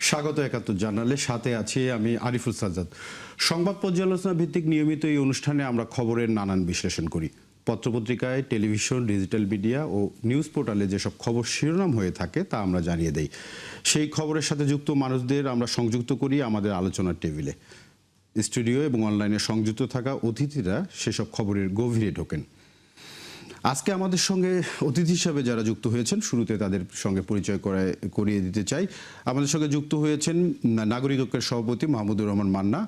স্বাগত একাত্তর জানালে সাথে আছি আমি আরিফুল সাজ্জাদ। সংবাদ পর্যালোচনা ভিত্তিক নিয়মিত এই অনুষ্ঠানে আমরা খবরের নানান বিশ্লেষণ করি। পত্রপত্রিকায়, টেলিভিশন, ডিজিটাল মিডিয়া ও নিউজ পোর্টালে যেসব খবর শিরোনাম হয়ে থাকে তা আমরা জানিয়ে দেই। সেই খবরের সাথে যুক্ত মানুষদের আমরা সংযুক্ত করি আমাদের আলোচনার টেবিলে। স্টুডিও এবং অনলাইনে সংযুক্ত থাকা অতিথিরা সেসব খবরের গভীরে ঢোকেন। আজকে আমাদের সঙ্গে অতিথি হিসাবে যারা যুক্ত হয়েছেন, শুরুতে তাদের সঙ্গে পরিচয় করিয়ে দিতে চাই। আমাদের সঙ্গে যুক্ত হয়েছেন নাগরিক ঐক্যের সভাপতি মাহমুদুর রহমান মান্না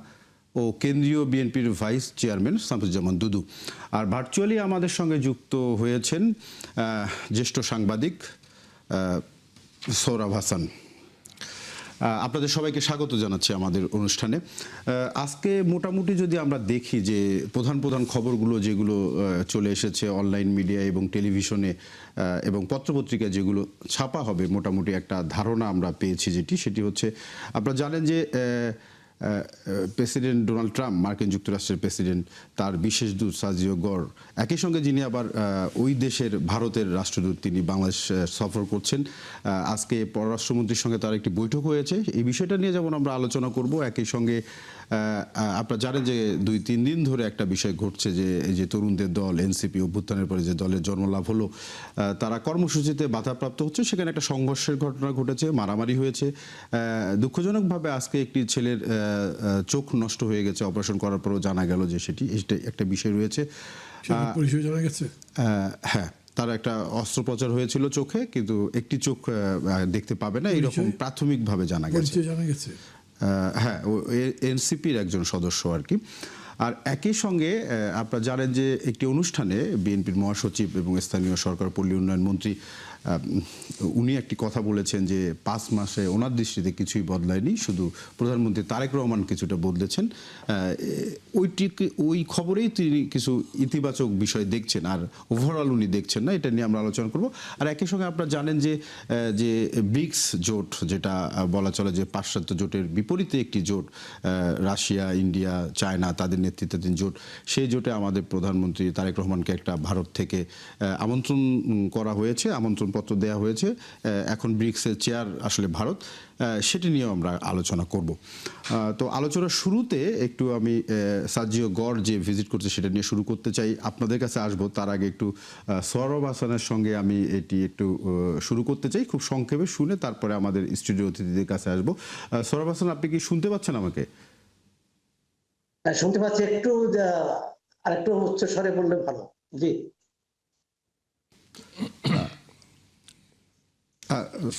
ও কেন্দ্রীয় বিএনপির ভাইস চেয়ারম্যান শামসুজ্জামান দুদু। আর ভার্চুয়ালি আমাদের সঙ্গে যুক্ত হয়েছেন জ্যেষ্ঠ সাংবাদিক সৌরভ হাসান। আপনাদের সবাইকে স্বাগত জানাচ্ছি আমাদের অনুষ্ঠানে। আজকে মোটামুটি যদি আমরা দেখি যে প্রধান প্রধান খবরগুলো যেগুলো চলে এসেছে অনলাইন মিডিয়া এবং টেলিভিশনে এবং পত্রপত্রিকায় যেগুলো ছাপা হবে, মোটামুটি একটা ধারণা আমরা পেয়েছি সেটি হচ্ছে, আপনারা জানেন যে প্রেসিডেন্ট ডোনাল্ড ট্রাম্প, মার্কিন যুক্তরাষ্ট্রের প্রেসিডেন্ট, তার বিশেষ দূত সাজিও গর, একই সঙ্গে যিনি আবার ওই দেশের ভারতের রাষ্ট্রদূত, তিনি বাংলাদেশ সফর করছেন। আজকে পররাষ্ট্রমন্ত্রীর সঙ্গে তার একটি বৈঠক হয়েছে। এই বিষয়টা নিয়ে যেমন আমরা আলোচনা করব, একই সঙ্গে আপনারা জানেন যে 2-3 দিন ধরে একটা বিষয় ঘটছে যে এই যে তরুণদের দল এনসিপি অভ্যুত্থানের পরে যে দলের জন্মলাভ হলো, তারা কর্মসূচিতে বাধাপ্রাপ্ত হচ্ছে। সেখানে একটা সংঘর্ষের ঘটনা ঘটেছে, মারামারি হয়েছে। দুঃখজনকভাবে আজকে একটি ছেলের চোখ নষ্ট হয়ে গেছে, অপারেশন করার পরও জানা গেল যে সেটি একটা বিষয় রয়েছে। পরিচয় জানা গেছে, হ্যাঁ, তার একটা অস্ত্রোপচার হয়েছিল চোখে, কিন্তু একটি চোখ দেখতে পাবে না, এরকম প্রাথমিকভাবে জানা গেছে। হ্যাঁ, এনসিপির একজন সদস্য আর কি। আর একই সঙ্গে আপনারা জানেন যে একটি অনুষ্ঠানে বিএনপির মহাসচিব এবং স্থানীয় সরকার পল্লী উন্নয়ন মন্ত্রী উনি একটি কথা বলেছেন যে 5 মাসে ওনার দৃষ্টিতে কিছুই বদলায়নি, শুধু প্রধানমন্ত্রী তারেক রহমান কিছুটা বদলেছেন। ওই খবরেই তিনি কিছু ইতিবাচক বিষয় দেখছেন, আর ওভারঅল উনি দেখছেন না। এটা নিয়ে আমরা আলোচনা করব। আর একই সঙ্গে আপনারা জানেন যে ব্রিক্স জোট, যেটা বলা চলে যে পাশ্চাত্য জোটের বিপরীতে একটি জোট, রাশিয়া, ইন্ডিয়া, চায়না, তাদের নেতৃত্বাধীন জোট, সেই জোটে আমাদের প্রধানমন্ত্রী তারেক রহমানকে একটা ভারত থেকে আমন্ত্রণ করা হয়েছে, আমন্ত্রণপত্র দেওয়া হয়েছে। এখন ব্রিক্সের চেয়ার আসলে ভারত, সেটি নিয়েও আমরা আলোচনা করব। তো আলোচনার শুরুতে একটু আমি সাজিও গড় যে ভিজিট করছে সেটা নিয়ে শুরু করতে চাই। আপনাদের কাছে আসবো, তার আগে একটু সৌরভ হাসানের সঙ্গে আমি এটি একটু শুরু করতে চাই, খুব সংক্ষেপে শুনে তারপরে আমাদের স্টুডিও অতিথিদের কাছে আসবো। সৌরভ হাসান, আপনি কি শুনতে পাচ্ছেন আমাকে? শুনতে পাচ্ছি, একটু আরেকটু উচ্চ স্বরে বললে ভালো। জি,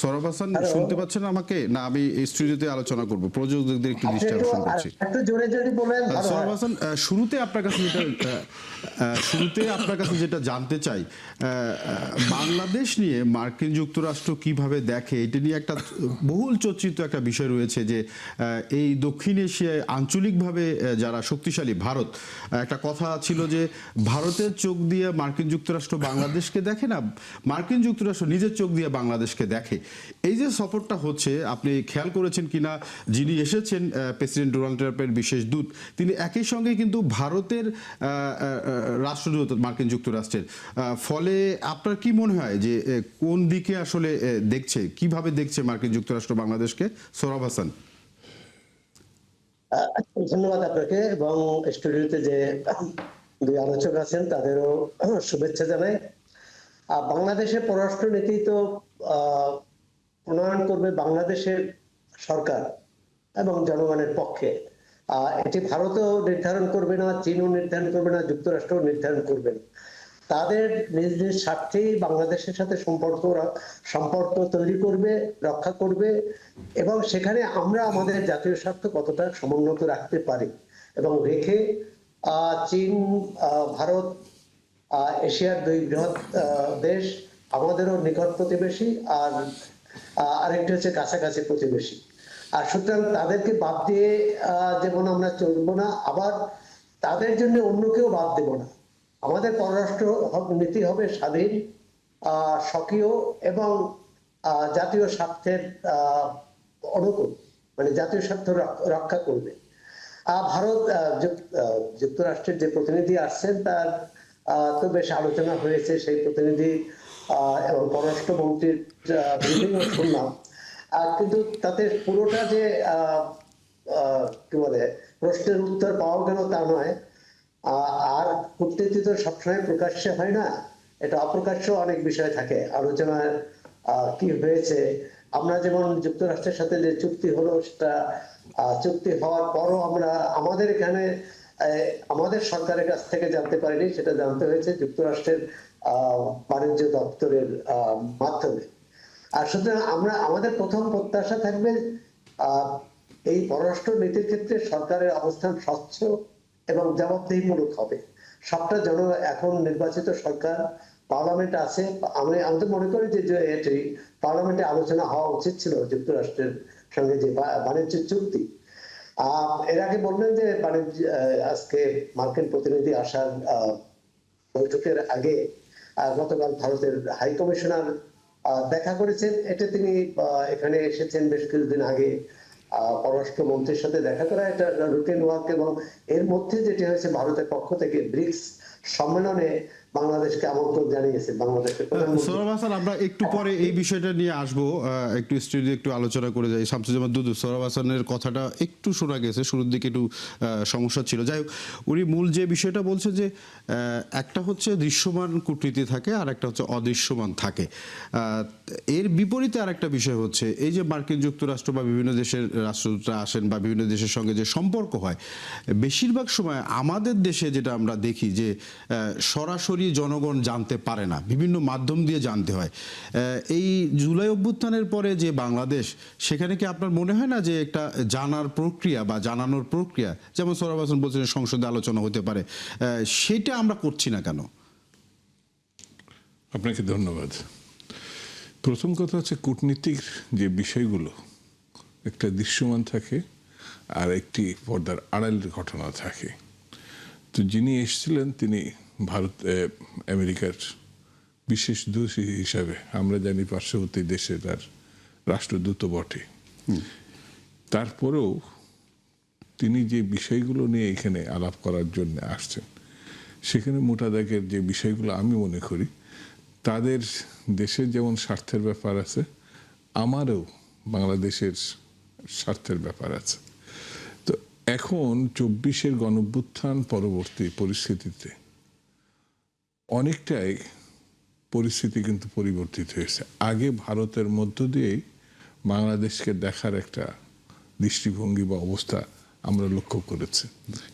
সৌরভ হাসান শুনতে পাচ্ছেন আমাকে? না, আমি স্টুডিওতে আলোচনা করব, প্রযোজকদের একটু ডিস্টারশন করছি। সৌরভ হাসান, শুরুতে আপনার কাছে যেটা জানতে চাই, বাংলাদেশ নিয়ে মার্কিন যুক্তরাষ্ট্র কিভাবে দেখে, এটা নিয়ে একটা বহুল চর্চিত একটা বিষয় রয়েছে যে এই দক্ষিণ এশিয়ায় আঞ্চলিকভাবে যারা শক্তিশালী, ভারত, একটা কথা ছিল যে ভারতের চোখ দিয়ে মার্কিন যুক্তরাষ্ট্র বাংলাদেশকে দেখে না, মার্কিন যুক্তরাষ্ট্র নিজের চোখ দিয়ে বাংলাদেশকে দেখে। এই যে সফরটা হচ্ছে, আপনি খেয়াল করেছেন কিনা, যিনি এসেছেন প্রেসিডেন্ট ডোনাল্ড ট্রাম্পের বিশেষ দূত, তিনি একই সঙ্গে কিন্তু ভারতের রাষ্ট্রদূত মার্কিন যুক্তরাষ্ট্রের। ফলে আপনার কি মনে হয় যে কোন দিকে আসলে দেখছে, কিভাবে দেখছে মার্কিন যুক্তরাষ্ট্র বাংলাদেশকে? সৌরভ হাসান। ধন্যবাদ আপনাকে এবং স্টুডিওতে যে 2 আলোচক আছেন তাদেরও শুভেচ্ছা জানাই। বাংলাদেশের পররাষ্ট্র নীতি তো প্রণয়ন করবে বাংলাদেশের সরকার এবং জনগণের পক্ষে। এটি ভারতও নির্ধারণ করবে না, চীনও নির্ধারণ করবে না, যুক্তরাষ্ট্রও নির্ধারণ করবে না। তাদের নিজ নিজ স্বার্থেই বাংলাদেশের সাথে সম্পর্ক তৈরি করবে, রক্ষা করবে, এবং সেখানে আমরা আমাদের জাতীয় স্বার্থ কতটা সমুন্নত রাখতে পারি এবং রেখে চীন, ভারত, এশিয়ার 2 বৃহৎ দেশ, আমাদেরও নিকট প্রতিবেশী, আর আরেকটি হচ্ছে কাছাকাছি প্রতিবেশী। আর সুতরাং তাদেরকে বাদ দিয়ে যেমন আমরা চলবো না, আবার তাদের জন্য অন্য কেউ বাদ দেব না। আমাদের পররাষ্ট্র নীতি হবে স্বাধীন, স্বকীয় এবং জাতীয় স্বার্থের অনুকূল, মানে জাতীয় স্বার্থ রক্ষা করবে। ভারত, যুক্তরাষ্ট্রের যে প্রতিনিধি আসছেন তার তো বেশ আলোচনা হয়েছে, সেই প্রতিনিধি এবং পররাষ্ট্রমন্ত্রীর ব্রিফিংও শুনলাম। কিন্তু তাতে পুরোটা যে কি বলে প্রশ্নের উত্তর পাওয়া গেল তা নয়। আর কূটনীতি তো সবসময় প্রকাশ্যে হয় না, এটা অপ্রকাশ্য অনেক বিষয় থাকে আলোচনার। কি হয়েছে, আমরা যেমন যুক্তরাষ্ট্রের সাথে যে চুক্তি হলো সেটা চুক্তি হওয়ার পরও আমরা আমাদের এখানে আমাদের সরকারের কাছ থেকে জানতে পারিনি, সেটা জানতে হয়েছে যুক্তরাষ্ট্রের বাণিজ্য দপ্তরের মাধ্যমে। আর সুতরাং আমাদের প্রথম প্রত্যাশা থাকবে এই পররাষ্ট্র নীতির ক্ষেত্রে সরকারের অবস্থান স্বচ্ছ এবং জবাবদিহিমূলক হবে। সবটা যেন এখন নির্বাচিত সরকার, পার্লামেন্ট আছে, আমি মনে করি যে এটি পার্লামেন্টে আলোচনা হওয়া উচিত ছিল যুক্তরাষ্ট্রের সঙ্গে যে বাণিজ্য চুক্তি। এর আগে বললেন যে বাণিজ্য আজকে মার্কিন প্রতিনিধি আসার বৈঠকের আগে গতকাল ভারতের হাই কমিশনার দেখা করেছেন। এটা তিনি এখানে এসেছেন বেশ কিছুদিন আগে, পররাষ্ট্রমন্ত্রীর সাথে দেখা করা এটা রুটিন ওয়ার্ক। এবং এর মধ্যে যেটি হয়েছে, ভারতের পক্ষ থেকে ব্রিক্স সম্মেলনে বাংলাদেশকে আমন্ত্রণ জানিয়েছে বাংলাদেশের প্রধানমন্ত্রী। সোহরাব হাসান, আমরা একটু পরে এই বিষয়টা নিয়ে আসবো, একটু স্টুডিও একটু আলোচনা করে যাই। শামসুজ্জামান দুদু, সোহরাব হাসানের কথাটা একটু শোনা গেছে, শুরুর দিকে একটু সমস্যা ছিল। যাই হোক, উনি মূল যে বিষয়টা বলছে যে একটা হচ্ছে দৃশ্যমান কূটনীতি থাকে আর একটা হচ্ছে অদৃশ্যমান থাকে। এর বিপরীতে আর একটা বিষয় হচ্ছে এই যে মার্কিন যুক্তরাষ্ট্র বা বিভিন্ন দেশের রাষ্ট্রদূতরা আসেন বা বিভিন্ন দেশের সঙ্গে যে সম্পর্ক হয়, বেশিরভাগ সময় আমাদের দেশে যেটা আমরা দেখি যে সরাসরি জনগণ জানতে পারে না, বিভিন্ন মাধ্যম দিয়ে জানতে হয়। এই জুলাই অভ্যুত্থানের পরে যে বাংলাদেশ, সেখানে কি আপনার মনে হয় না যে একটা জানার প্রক্রিয়া বা জানানোর প্রক্রিয়া, যেমন সোহরাব হাসান বলছেন সংসদে আলোচনা হতে পারে, সেটা আমরা করছি না কেন? আপনাকে ধন্যবাদ। প্রথম কথা হচ্ছে কূটনীতির যে বিষয়গুলো একটা দৃশ্যমান থাকে আর একটি পর্দার আড়ালের ঘটনা থাকে। তো যিনি এসেছিলেন তিনি আমেরিকার বিশেষ দূত হিসাবে, আমরা জানি পার্শ্ববর্তী দেশে তার রাষ্ট্রদূত বটে, তারপরেও তিনি যে বিষয়গুলো নিয়ে এখানে আলাপ করার জন্য আসছেন, সেখানে মোটা দাগের যে বিষয়গুলো আমি মনে করি তাদের দেশের যেমন স্বার্থের ব্যাপার আছে, আমারও বাংলাদেশের স্বার্থের ব্যাপার আছে। তো এখন 24-এর গণঅভ্যুত্থান পরবর্তী পরিস্থিতিতে অনেকটাই পরিস্থিতি কিন্তু পরিবর্তিত হয়েছে। আগে ভারতের মধ্য দিয়েই বাংলাদেশকে দেখার একটা দৃষ্টিভঙ্গি বা অবস্থা আমরা লক্ষ্য করেছি,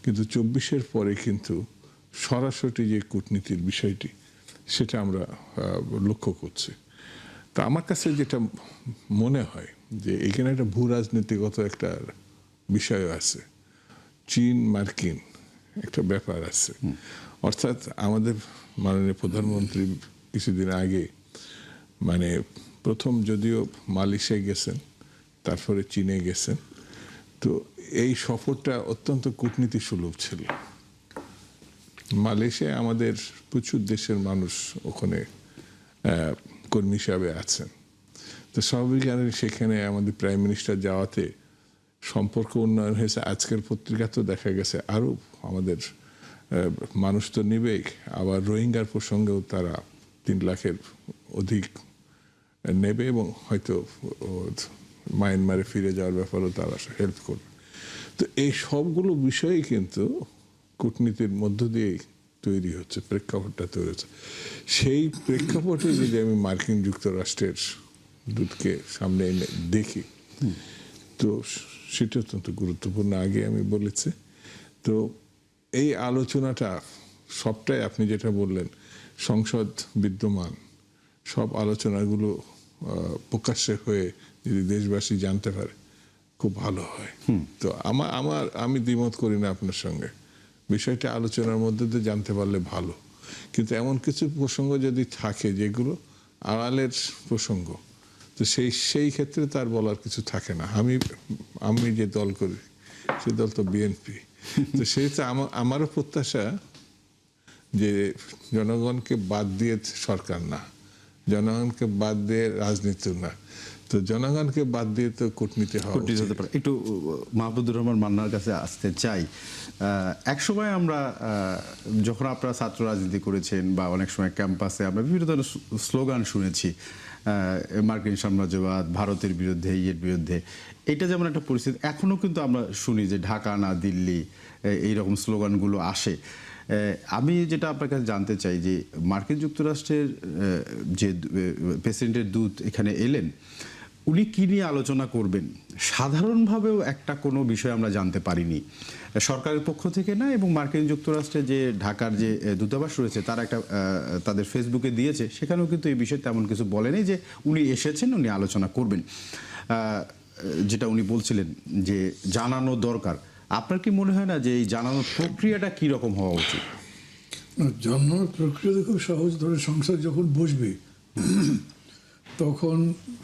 কিন্তু 24-এর পরে কিন্তু সরাসরি যে কূটনীতির বিষয়টি সেটা আমরা লক্ষ্য করছি। তা আমার কাছে যেটা মনে হয় যে এখানে একটা ভূ রাজনীতিগত একটা বিষয় আছে, চীন মার্কিন একটা ব্যাপার আছে। অর্থাৎ আমাদের মাননীয় প্রধানমন্ত্রী কিছুদিন আগে প্রথম যদিও মালয়েশিয়ায় গেছেন, তারপরে চীনে গেছেন। তো এই সফরটা অত্যন্ত কূটনীতি সুলভ ছিল। মালয়েশিয়ায় আমাদের প্রচুর দেশের মানুষ ওখানে কর্মী হিসাবে আছেন। তো স্বাভাবিক সেখানে আমাদের প্রাইম মিনিস্টার যাওয়াতে সম্পর্ক উন্নয়ন হয়েছে। আজকের পত্রিকাতেও দেখা গেছে আরও আমাদের মানুষ তো নেবেই, আবার রোহিঙ্গার প্রসঙ্গেও তারা 3 লাখের অধিক নেবে এবং হয়তো মায়ানমারে ফিরে যাওয়ার ব্যাপারেও তারা হেল্প করবে। তো এই সবগুলো বিষয়ই কিন্তু কূটনীতির মধ্য দিয়েই তৈরি হচ্ছে, প্রেক্ষাপটটা তৈরি হচ্ছে। সেই প্রেক্ষাপটে যদি আমি মার্কিন যুক্তরাষ্ট্রের দূতকে সামনে এনে দেখি, তো সেটা অত্যন্ত গুরুত্বপূর্ণ, আগে আমি বলেছি। তো এই আলোচনাটা সবটাই আপনি যেটা বললেন, সংসদ বিদ্যমান সব আলোচনাগুলো প্রকাশ্যে হয়ে যদি দেশবাসী জানতে পারে খুব ভালো হয়। তো আমি দ্বিমত করি না আপনার সঙ্গে, বিষয়টা আলোচনার মধ্যে দিয়ে জানতে পারলে ভালো। কিন্তু এমন কিছু প্রসঙ্গ যদি থাকে যেগুলো আড়ালের প্রসঙ্গ, তো সেই ক্ষেত্রে তার বলার কিছু থাকে না। আমি যে দল করি সে দল তো বিএনপি। তো সেটা আমারও প্রত্যাশা যে জনগণকে বাদ দিয়ে সরকার না, জনগণকে বাদ দিয়ে রাজনীতি না, তো জনগণকে বাদ দিয়ে তো কূটনীতি হতে পারে। একটু মাহমুদুর রহমান মান্নার কাছে আসতে চাই। একসময় আমরা যখন আপনারা ছাত্র রাজনীতি করেছেন বা অনেক সময় ক্যাম্পাসে আমরা বিভিন্ন ধরনের স্লোগান শুনেছি, মার্কিন সাম্রাজ্যবাদ, ভারতের বিরুদ্ধে, ইয়ের বিরুদ্ধে, এটা যেমন একটা পরিস্থিতি এখনো কিন্তু আমরা শুনি যে ঢাকা না দিল্লি, এইরকম স্লোগানগুলো আসে। আমি যেটা আপনার কাছে জানতে চাই যে মার্কিন যুক্তরাষ্ট্রের যে প্রেসিডেন্টের দূত এখানে এলেন, উনি কি নিয়ে আলোচনা করবেন সাধারণভাবেও একটা কোনো বিষয় আমরা জানতে পারিনি সরকারের পক্ষ থেকে না, এবং মার্কিন যুক্তরাষ্ট্রে যে ঢাকার যে দূতাবাস রয়েছে তারা একটা তাদের ফেসবুকে দিয়েছে, সেখানেও কিন্তু এই বিষয়ে তেমন কিছু বলেনি যে উনি এসেছেন, উনি আলোচনা করবেন। যেটা উনি বলছিলেন যে জানানো দরকার, আপনার কি মনে হয় না যে এই জানানোর প্রক্রিয়াটা কি রকম হওয়া উচিত? জানানোর প্রক্রিয়া খুব সহজ। ধরে সংসদ যখন বসবে তখন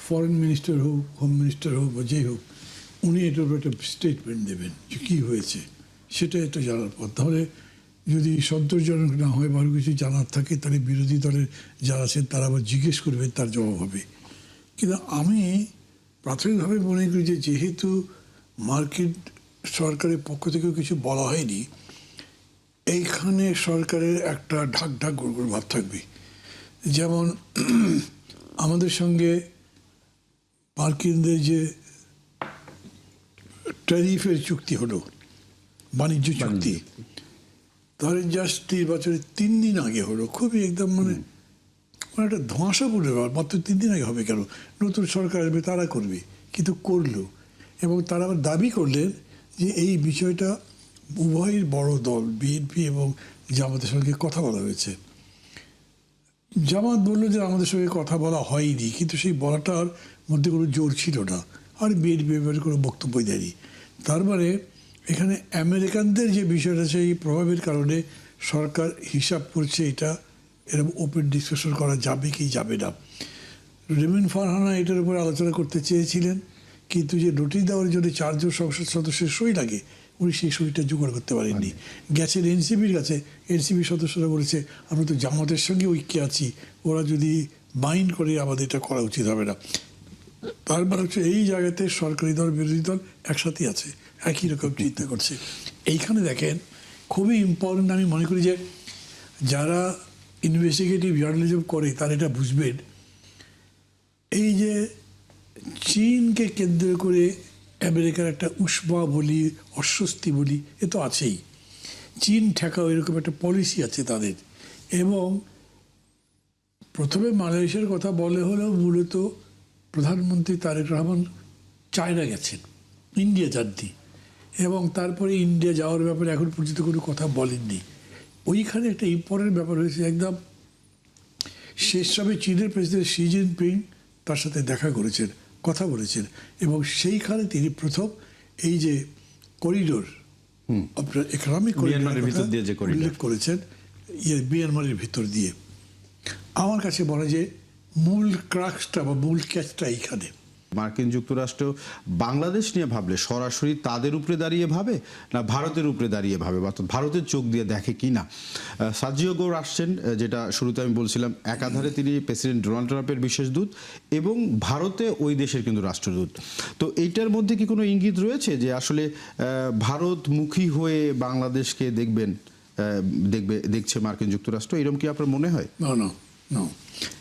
ফরেন মিনিস্টার হোক, হোম মিনিস্টার হোক বা যেই হোক, উনি এটার উপর একটা স্টেটমেন্ট দেবেন যে কী হয়েছে, সেটা একটা জানার পর। তাহলে যদি সন্তোষজনক না হয় বা আরও কিছু জানার থাকে, তাহলে বিরোধী দলের যারা আছেন তারা আবার জিজ্ঞেস করবেন, তার জবাব হবে। কিন্তু আমি প্রাথমিকভাবে মনে করি যে যেহেতু মার্কিন সরকারের পক্ষ থেকেও কিছু বলা হয়নি, এইখানে সরকারের একটা ঢাক ঢাক গুড়গুড় ভাব থাকবে। যেমন আমাদের সঙ্গে মার্কিনদের যে ট্যারিফের চুক্তি হলো, বাণিজ্য চুক্তি, ধরেন জাস্ট নির্বাচনের 3 দিন আগে হলো, খুবই একদম মানে একটা ধোঁয়াশা পড়ে মাত্র 3 দিন আগে হবে কেন, নতুন সরকার আসবে তারা করবে, কিন্তু করলো। এবং তারা আবার দাবি করলেন যে এই বিষয়টা উভয়ের বড় দল বিএনপি এবং জামাতের সঙ্গে কথা বলা হয়েছে। জামাত বললো যে আমাদের সঙ্গে কথা বলা হয়নি, কিন্তু সেই বলাটার মধ্যে কোনো জোর ছিল না, আর বিএনপি ব্যাপারে কোনো বক্তব্যই দেয়নি। তার মানে এখানে আমেরিকানদের যে বিষয়টা, সেই প্রভাবের কারণে সরকার হিসাব করছে এটা এরকম ওপেন ডিসকাশন করা যাবে কি যাবে না। রেমিন ফারহানা এটার উপর আলোচনা করতে চেয়েছিলেন, কিন্তু যে নোটিশ দেওয়ার জন্য 4 জন সংসদ সদস্যের সই লাগে, উনি সেই সইটা জোগাড় করতে পারেননি। গেছেন এনসিপির কাছে, এনসিপির সদস্যরা বলেছে আমরা তো জামাতের সঙ্গে ঐক্যে আছি, ওরা যদি মাইন্ড করে আমাদের এটা করা উচিত হবে না। তার মানে হচ্ছে এই জায়গাতে সরকারি দল বিরোধী দল একসাথে আছে, একই রকম চিন্তা করছে। এইখানে দেখেন খুবই ইম্পর্টেন্ট, আমি মনে করি যে যারা ইনভেস্টিগেটিভ জার্নালিজম করে তারা এটা বুঝবেন, এই যে চীনকে কেন্দ্র করে আমেরিকার একটা উষ্মা বলি, অস্বস্তি বলি, এ তো আছেই। চীন ঠেকাও এরকম একটা পলিসি আছে তাদের। এবং প্রথমে মালয়েশিয়ার কথা বলে হলেও মূলত প্রধানমন্ত্রী তারেক রহমান চায়না গেছেন, ইন্ডিয়া যাননি, এবং তারপরে ইন্ডিয়া যাওয়ার ব্যাপারে এখন পর্যন্ত কোনো কথা বলেননি। ওইখানে একটা ইম্পর্টেন্ট ব্যাপার হয়েছে, একদম শেষ সময় চীনের প্রেসিডেন্ট শি জিনপিং তার সাথে দেখা করেছেন, কথা বলেছেন, এবং সেইখানে তিনি প্রথম এই যে করিডোর, আপনার ইকোনমিক করিডোর উল্লেখ করেছেন, মিয়ানমারের ভিতর দিয়ে। আমার কাছে মনে হয় যে মূল ক্রাক্সটা বা মূল ক্যাচটা এইখানে। মার্কিন যুক্তরাষ্ট্র বাংলাদেশ নিয়ে ভাবলে সরাসরি তাদের উপরে দাঁড়িয়ে ভাবে না ভারতের উপরে দাঁড়িয়ে ভাবে, বা ভারতের চোখ দিয়ে দেখে কি না? সার্জিও গৌর আসছেন, যেটা শুরুতে আমি বলছিলাম, একাধারে তিনি প্রেসিডেন্ট ডোনাল্ড ট্রাম্পের বিশেষ দূত এবং ভারতে ওই দেশের কিন্তু রাষ্ট্রদূত। তো এইটার মধ্যে কি কোনো ইঙ্গিত রয়েছে যে আসলে ভারতমুখী হয়ে বাংলাদেশকে দেখছে মার্কিন যুক্তরাষ্ট্র, এরকম কি আপনার মনে হয়? না,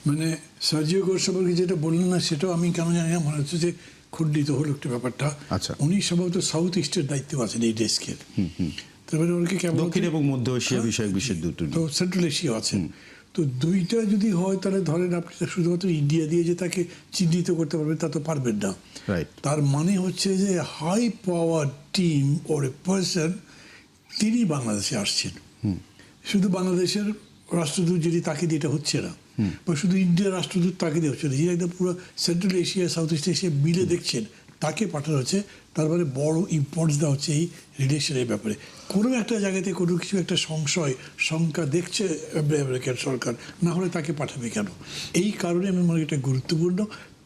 মানে সার্জিও গৌর সম্পর্কে যেটা বললেন না, সেটাও আমি কেন জানি না, মনে হচ্ছে যে খণ্ডিত হলো একটু ব্যাপারটা। আচ্ছা, উনি সম্ভবত সাউথ ইস্টের দায়িত্ব আছেন এই ডেস্কের। তারপরে ওনাকে কেমন দক্ষিণ এবং মধ্য এশিয়া বিষয়ক বিশেষ দূত, তো সেন্ট্রাল এশিয়া আছেন। তো দুইটা যদি হয় তাহলে ধরেন আপনি শুধুমাত্র ইন্ডিয়া দিয়ে যে তাকে চিহ্নিত করতে পারবেন তা তো পারবেন না। তার মানে হচ্ছে যে high power team or a person তিনি বাংলাদেশে আসছেন। শুধু বাংলাদেশের রাষ্ট্রদূত যদি তাকে দিয়ে এটা হচ্ছে না, বা শুধু ইন্ডিয়ার রাষ্ট্রদূত তাকে দিয়ে হচ্ছে না, যিনি একদম পুরো central Asia south east Asia মিলে দেখছেন তাকে পাঠানো হচ্ছে। তারপরে বড় ইম্পর্টেন্স দেওয়া হচ্ছে এই রিলেশনের ব্যাপারে। কোনো একটা জায়গাতে কোনো কিছু একটা সংশয় শঙ্কা দেখছে আমেরিকান সরকার, না হলে তাকে পাঠাবে কেন? এই কারণে আমি মনে করি এটা গুরুত্বপূর্ণ।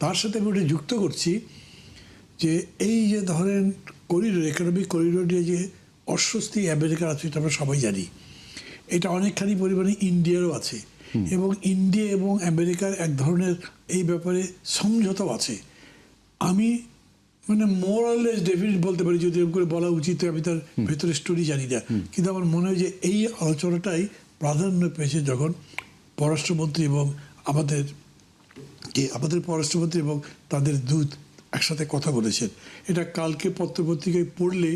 তার সাথে আমি ওটা যুক্ত করছি যে এই যে ধরেন করিডোর, ইকোনমিক করিডোর নিয়ে যে অস্বস্তি আমেরিকার আছে এটা আমরা সবাই জানি, এটা অনেকখানি পরিমাণে ইন্ডিয়ারও আছে, এবং ইন্ডিয়া এবং আমেরিকার এক ধরনের এই ব্যাপারে সমঝোতাও আছে। আমি মানে মোরাললেস ডেফিনিট বলতে পারি, যদি এরকম করে বলা উচিত, আমি তার ভেতরে স্টোরি জানি না, কিন্তু আমার মনে হয় যে এই আলোচনাটাই প্রাধান্য পেয়েছে যখন পররাষ্ট্রমন্ত্রী এবং আমাদের যে আমাদের পররাষ্ট্রমন্ত্রী এবং তাদের দূত একসাথে কথা বলেছেন। এটা কালকে পত্রপত্রিকায় পড়লে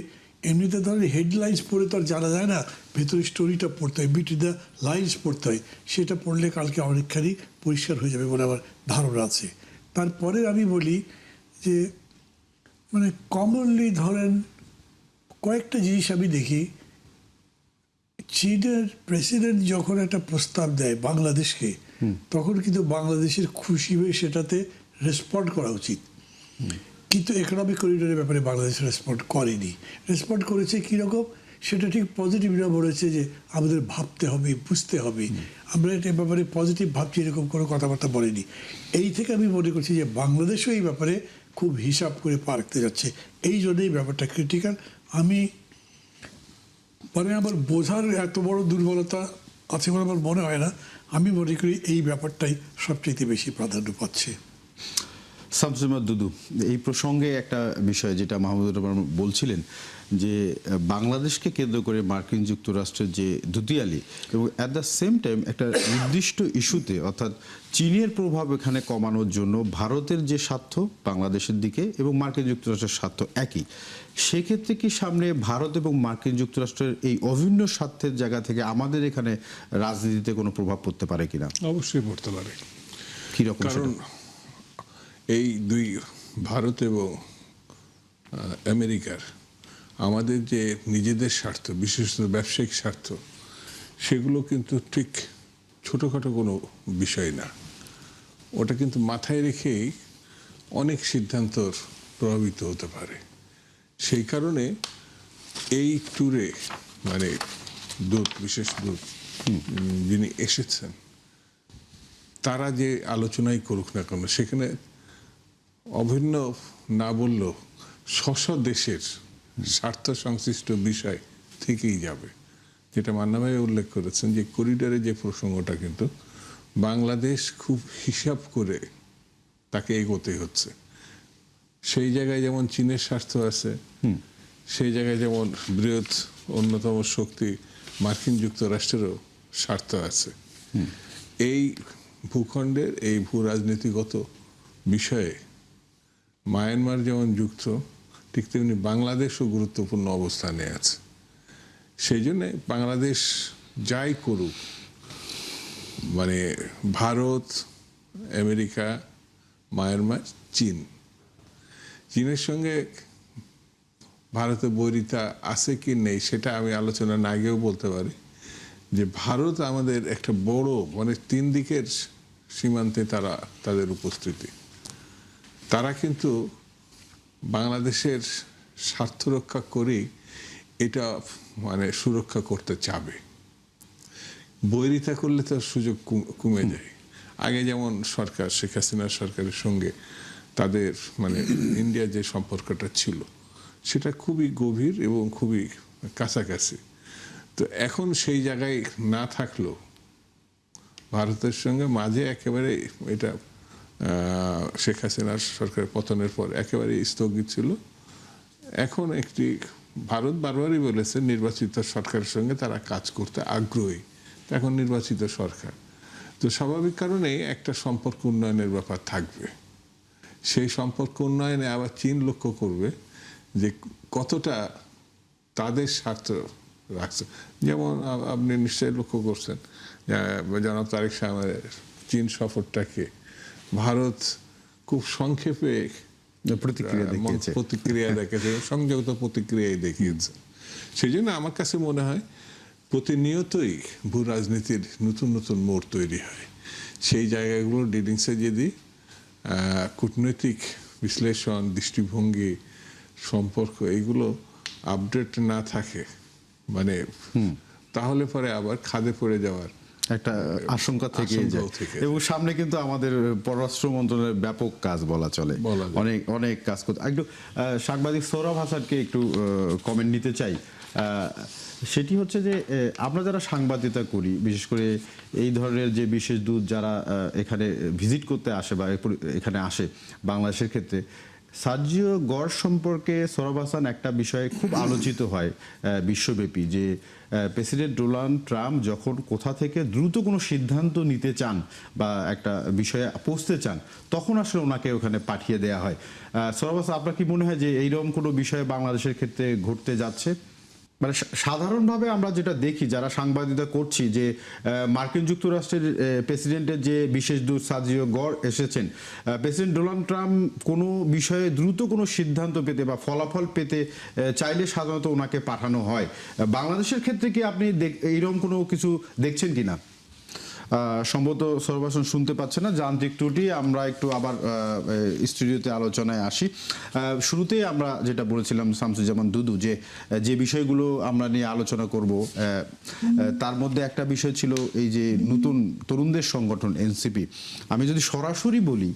এমনিতে ধরেন হেডলাইন্স পড়ে তো আর জানা যায় না, ভেতরে স্টোরিটা পড়তে হয়, বিটুইন দ্য লাইন্স পড়তে হয়। সেটা পড়লে কালকে অনেকখানি পরিষ্কার হয়ে যাবে বলে আমার ধারণা আছে। তারপরে আমি বলি যে মানে কমনলি ধরেন কয়েকটা জিনিস আমি দেখি, চীনের প্রেসিডেন্ট যখন একটা প্রস্তাব দেয় বাংলাদেশকে, তখন কিন্তু বাংলাদেশের খুশি হয়ে সেটাতে রেসপন্ড করা উচিত। কিন্তু ইকোনমিক করিডোরের ব্যাপারে বাংলাদেশ রেসপন্ড করেনি। রেসপন্ড করেছে কীরকম, সেটা ঠিক পজিটিভরা বলেছে যে আমাদের ভাবতে হবে, বুঝতে হবে, আমরা এটার ব্যাপারে পজিটিভ ভাবছি, এরকম কোনো কথাবার্তা বলেনি। এই থেকে আমি মনে করছি যে বাংলাদেশও এই ব্যাপারে খুব হিসাব করে পা রাখতে যাচ্ছে, এই জন্যই ব্যাপারটা ক্রিটিক্যাল। আমি মানে আমার বোঝার এত বড় দুর্বলতা আছে বলে আমার মনে হয় না। আমি মনে করি এই ব্যাপারটাই সবচেয়ে বেশি প্রাধান্য পাচ্ছে। শামসুল দুদু, এই প্রসঙ্গে একটা বিষয় যেটা মাহমুদুর রহমান বলছিলেন যে বাংলাদেশকে কেন্দ্র করে মার্কিন যুক্তরাষ্ট্রের যে দুতিয়ালি এবং অ্যাট দ্য সেম টাইম একটা নির্দিষ্ট ইস্যুতে অর্থাৎ চীনের প্রভাব এখানে কমানোর জন্য ভারতের যে স্বার্থ বাংলাদেশের দিকে এবং মার্কিন যুক্তরাষ্ট্রের স্বার্থ একই, সেক্ষেত্রে কি সামনে ভারত এবং মার্কিন যুক্তরাষ্ট্রের এই অভিন্ন স্বার্থের জায়গা থেকে আমাদের এখানে রাজনীতিতে কোনো প্রভাব পড়তে পারে কিনা? অবশ্যই পড়তে পারে। কীরকম? কারণ এই দুই ভারত এবং আমেরিকার আমাদের যে নিজেদের স্বার্থ, বিশেষত ব্যবসায়িক স্বার্থ, সেগুলো কিন্তু ঠিক ছোটোখাটো কোনো বিষয় না। ওটা কিন্তু মাথায় রেখেই অনেক সিদ্ধান্ত প্রভাবিত হতে পারে। সেই কারণে এই ট্যুরে মানে দূত, বিশেষ দূত যিনি এসেছেন, তারা যে আলোচনাই করুক না কেন, সেখানে অভিন্ন না বললেও স্ব দেশের স্বার্থ সংশ্লিষ্ট বিষয় থেকেই যাবে। যেটা মান্না ভাই উল্লেখ করেছেন যে করিডোরে যে প্রসঙ্গটা, কিন্তু বাংলাদেশ খুব হিসাব করে তাকে এগোতে হচ্ছে। সেই জায়গায় যেমন চীনের স্বার্থ আছে, সেই জায়গায় যেমন বৃহৎ অন্যতম শক্তি মার্কিন যুক্তরাষ্ট্রেরও স্বার্থ আছে। এই ভূখণ্ডের এই ভূ রাজনীতিগত বিষয়ে মায়ানমার যেমন যুক্ত, ঠিক তেমনি বাংলাদেশও গুরুত্বপূর্ণ অবস্থানে আছে। সেই জন্যে বাংলাদেশ যাই করুক, মানে ভারত, আমেরিকা, মায়ানমার, চীনের সঙ্গে ভারতের বৈরিতা আছে কি নেই সেটা আমি আলোচনা না গিয়েও বলতে পারি যে ভারত আমাদের একটা বড় মানে তিন দিকের সীমান্তে তাদের উপস্থিতি। তারা কিন্তু বাংলাদেশের স্বার্থ রক্ষা করেই এটা মানে সুরক্ষা করতে চাবে। বৈরিতা করলে তো সুযোগ কমে যায়। আগে যেমন সরকার, শেখ হাসিনার সরকারের সঙ্গে তাদের মানে ইন্ডিয়ার যে সম্পর্কটা ছিল, সেটা খুবই গভীর এবং খুবই কাছাকাছি। তো এখন সেই জায়গায় না থাকলেও ভারতের সঙ্গে মাঝে একেবারে এটা শেখ হাসিনার সরকারের পতনের পর একেবারে স্থগিত ছিল। এখন একটি ভারত বারবারই বলেছে নির্বাচিত সরকারের সঙ্গে তারা কাজ করতে আগ্রহী। এখন নির্বাচিত সরকার, তো স্বাভাবিক কারণেই একটা সম্পর্ক উন্নয়নের ব্যাপার থাকবে। সেই সম্পর্ক উন্নয়নে আবার চীন লক্ষ্য করবে যে কতটা তাদের স্বার্থ রাখছে। যেমন আপনি নিশ্চয়ই লক্ষ্য করছেন জনাব তারেক সাহেবের চীন সফরটাকে ভারত খুব সংক্ষেপে প্রতিক্রিয়া দেখেছে, সংযত প্রতিক্রিয়াই দেখিয়েছে। সেই জন্য আমার কাছে মনে হয় প্রতিনিয়তই ভূ রাজনীতির নতুন নতুন মোড় তৈরি হয়। সেই জায়গাগুলো ডিলিংসে যদি কূটনৈতিক বিশ্লেষণ, দৃষ্টিভঙ্গি, সম্পর্ক এগুলো আপডেট না থাকে, মানে তাহলে পরে আবার খাদে পড়ে যাওয়ার একটা আশঙ্কা থেকে যায়। এবং সামনে কিন্তু আমাদের পররাষ্ট্র মন্ত্রণালয়ের ব্যাপক কাজ বলা চলে, অনেক কাজ করতে। একটু সাংবাদিক সৌরভ হাসানকে একটু কমেন্ট নিতে চাই। সেটি হচ্ছে যে আমরা যারা সাংবাদিকতা করি, বিশেষ করে এই ধরনের যে বিশেষ দূত যারা এখানে ভিজিট করতে আসে বা এখানে আসে বাংলাদেশের ক্ষেত্রে, সার্জিও গড় সম্পর্কে সোহরাব হাসান একটা বিষয়ে খুব আলোচিত হয় বিশ্বব্যাপী, যে প্রেসিডেন্ট ডোনাল্ড ট্রাম্প যখন কোথা থেকে দ্রুত কোনো সিদ্ধান্ত নিতে চান বা একটা বিষয়ে পৌঁছতে চান, তখন আসলে ওনাকে ওখানে পাঠিয়ে দেওয়া হয়। সোহরাব হাসান, আপনার কি মনে হয় যে এইরকম কোনো বিষয়ে বাংলাদেশের ক্ষেত্রে ঘটতে যাচ্ছে? মানে সাধারণভাবে আমরা যেটা দেখি যারা সাংবাদিকতা করছি, যে মার্কিন যুক্তরাষ্ট্রের প্রেসিডেন্টের যে বিশেষ দূত সার্জিও গড় এসেছেন, প্রেসিডেন্ট ডোনাল্ড ট্রাম্প কোনো বিষয়ে দ্রুত কোনো সিদ্ধান্ত পেতে বা ফলাফল পেতে চাইলে সাধারণত ওনাকে পাঠানো হয়। বাংলাদেশের ক্ষেত্রে কি আপনি এইরকম কোনো কিছু দেখছেন কিনা? সম্ভবত সোহরাব হাসান শুনতে পাচ্ছে না, যান্ত্রিক ত্রুটি। আমরা একটু আবার স্টুডিওতে আলোচনায় আসি। শুরুতেই আমরা যেটা বলেছিলাম শামসুজ্জামান দুদু, যে বিষয়গুলো আমরা নিয়ে আলোচনা করব, তার মধ্যে একটা বিষয় ছিল এই যে নতুন তরুণদের সংগঠন এনসিপি। আমি যদি সরাসরি বলি,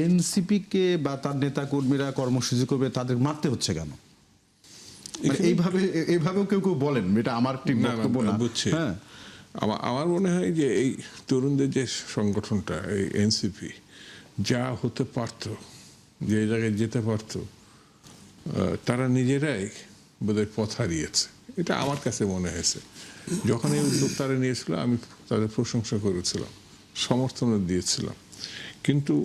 এনসিপিকে বা তার নেতা কর্মীরা কর্মসূচি করবে, তাদের মারতে হচ্ছে কেন? মানে এইভাবেও কেউ কেউ বলেন, এটা আমার ঠিক বক্তব্য না। বুঝছি। হ্যাঁ, আমার মনে হয় যে এই তরুণদের যে সংগঠনটা, এই এনসিপি, যা হতে পারত, যে জায়গায় যেতে পারত, তারা নিজেরাই বোধহয় পথ হারিয়েছে, এটা আমার কাছে মনে হয়েছে। যখন এই উদ্যোগ তারা নিয়েছিল, আমি তাদের প্রশংসা করেছিলাম, সমর্থন দিয়েছিলাম, কিন্তু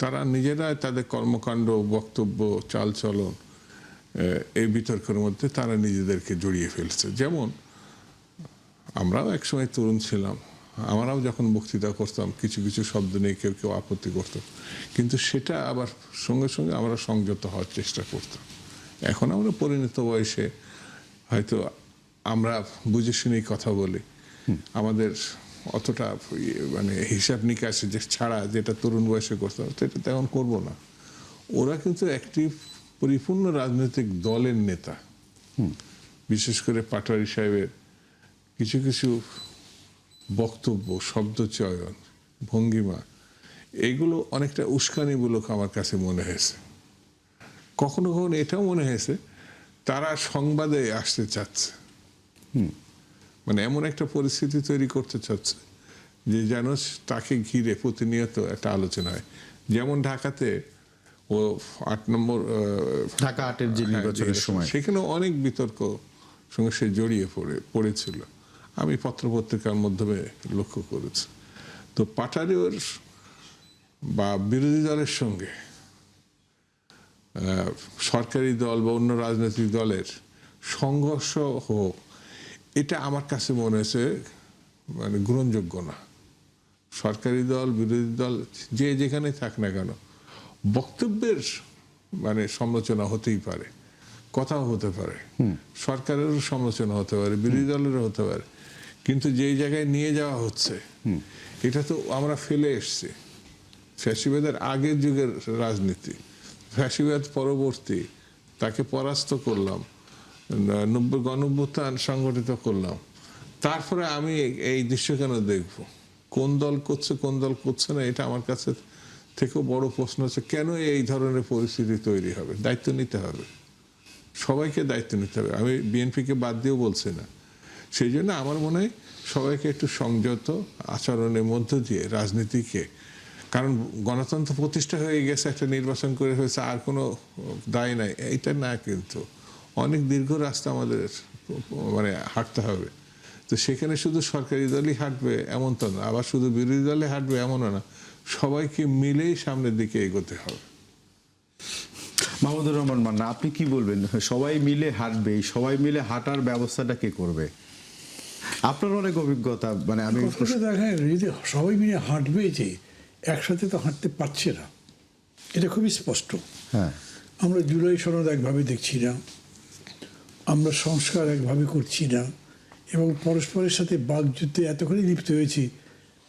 তারা নিজেরাই তাদের কর্মকাণ্ড, বক্তব্য, চালচলন, এই বিতর্কের মধ্যে তারা নিজেদেরকে জড়িয়ে ফেলছে। যেমন আমরাও একসময় তরুণ ছিলাম, আমরাও যখন বক্তৃতা করতাম কিছু কিছু শব্দ নিয়ে কেউ কেউ আপত্তি করত, কিন্তু সেটা আবার সঙ্গে সঙ্গে আমরা সংযত হওয়ার চেষ্টা করতাম। এখন আমরা পরিণত বয়সে হয়তো আমরা বুঝে শুনেই কথা বলি, আমাদের অতটা মানে হিসাব নিকাশে যে ছাড়া যেটা তরুণ বয়সে করতাম সেটা তেমন করবো না। ওরা কিন্তু একটি পরিপূর্ণ রাজনৈতিক দলের নেতা, বিশেষ করে পাটোয়ারি সাহেবের কিছু কিছু বক্তব্য, শব্দচয়ন, ভঙ্গিমা, এইগুলো অনেকটা উস্কানিমূলক আমার কাছে মনে হয়েছে। কখনো কখনো এটাও মনে হয়েছে তারা সংবাদে আসতে চাচ্ছে, মানে এমন একটা পরিস্থিতি তৈরি করতে চাচ্ছে যে যেন তাকে ঘিরে প্রতিনিয়ত একটা আলোচনা হয়। যেমন ঢাকাতে ও 8 নম্বর ঢাকা 8-এর যে নির্বাচনের সময়, সেখানে অনেক বিতর্ক সঙ্গে সে জড়িয়ে পড়েছিল, আমি পত্রপত্রিকার মাধ্যমে লক্ষ্য করেছি। তো পাটারিওর বা বিরোধী দলের সঙ্গে সরকারি দল বা অন্য রাজনৈতিক দলের সংঘর্ষ হোক, এটা আমার কাছে মনে হয়েছে মানে গ্রহণযোগ্য না। সরকারি দল, বিরোধী দল, যে যেখানে থাক না কেন, বক্তব্যের মানে সমালোচনা হতেই পারে, কথাও হতে পারে, সরকারেরও সমালোচনা হতে পারে, বিরোধী দলেরও হতে পারে, কিন্তু যেই জায়গায় নিয়ে যাওয়া হচ্ছে এটা তো আমরা ফেলে এসছি। ফ্যাসিবাদের আগের যুগের রাজনীতি, ফ্যাসিবাদ পরবর্তী, তাকে পরাস্ত করলাম, 90 গণঅভ্যুত্থান সংগঠিত করলাম, তারপরে আমি এই দৃশ্য কেন দেখব? কোন দল করছে কোন দল করছে না, এটা আমার কাছে থেকেও বড় প্রশ্ন হচ্ছে, কেন এই ধরনের পরিস্থিতি তৈরি হবে? দায়িত্ব নিতে হবে, সবাইকে দায়িত্ব নিতে হবে। আমি বিএনপিকে বাদ দিয়েও বলছি না। সেই জন্য আমার মনে হয় সবাইকে একটু সংযত আচরণের মধ্য দিয়ে রাজনীতিকে, কারণ গণতন্ত্র প্রতিষ্ঠা হয়ে গেছে, একটা নির্বাচন করে হয়েছে, আর কোনো দায় নাই, এইটা না, কিন্তু অনেক দীর্ঘ রাস্তা আমাদের মানে হাঁটতে হবে। তো সেখানে শুধু সরকারি দলই হাঁটবে এমন তো না, আবার শুধু বিরোধী দলে হাঁটবে এমনও না, সবাইকে মিলেই সামনের দিকে এগোতে হবে। মাহমুদুর রহমান মান্না, আপনি কি বলবেন? সবাই মিলে হাঁটবে, সবাই মিলে হাঁটার ব্যবস্থাটা কে করবে? আপনার অনেক অভিজ্ঞতা, মানে আমি দেখেন, যদি সবাই মিলে হাঁটবে, যে একসাথে তো হাঁটতে পারছে না, এটা খুবই স্পষ্ট। হ্যাঁ, আমরা জুলাই সনদ একভাবে দেখছি না, আমরা সংস্কার একভাবে করছি না, এবং পরস্পরের সাথে বাকযুদ্ধে এতখানি লিপ্ত হয়েছি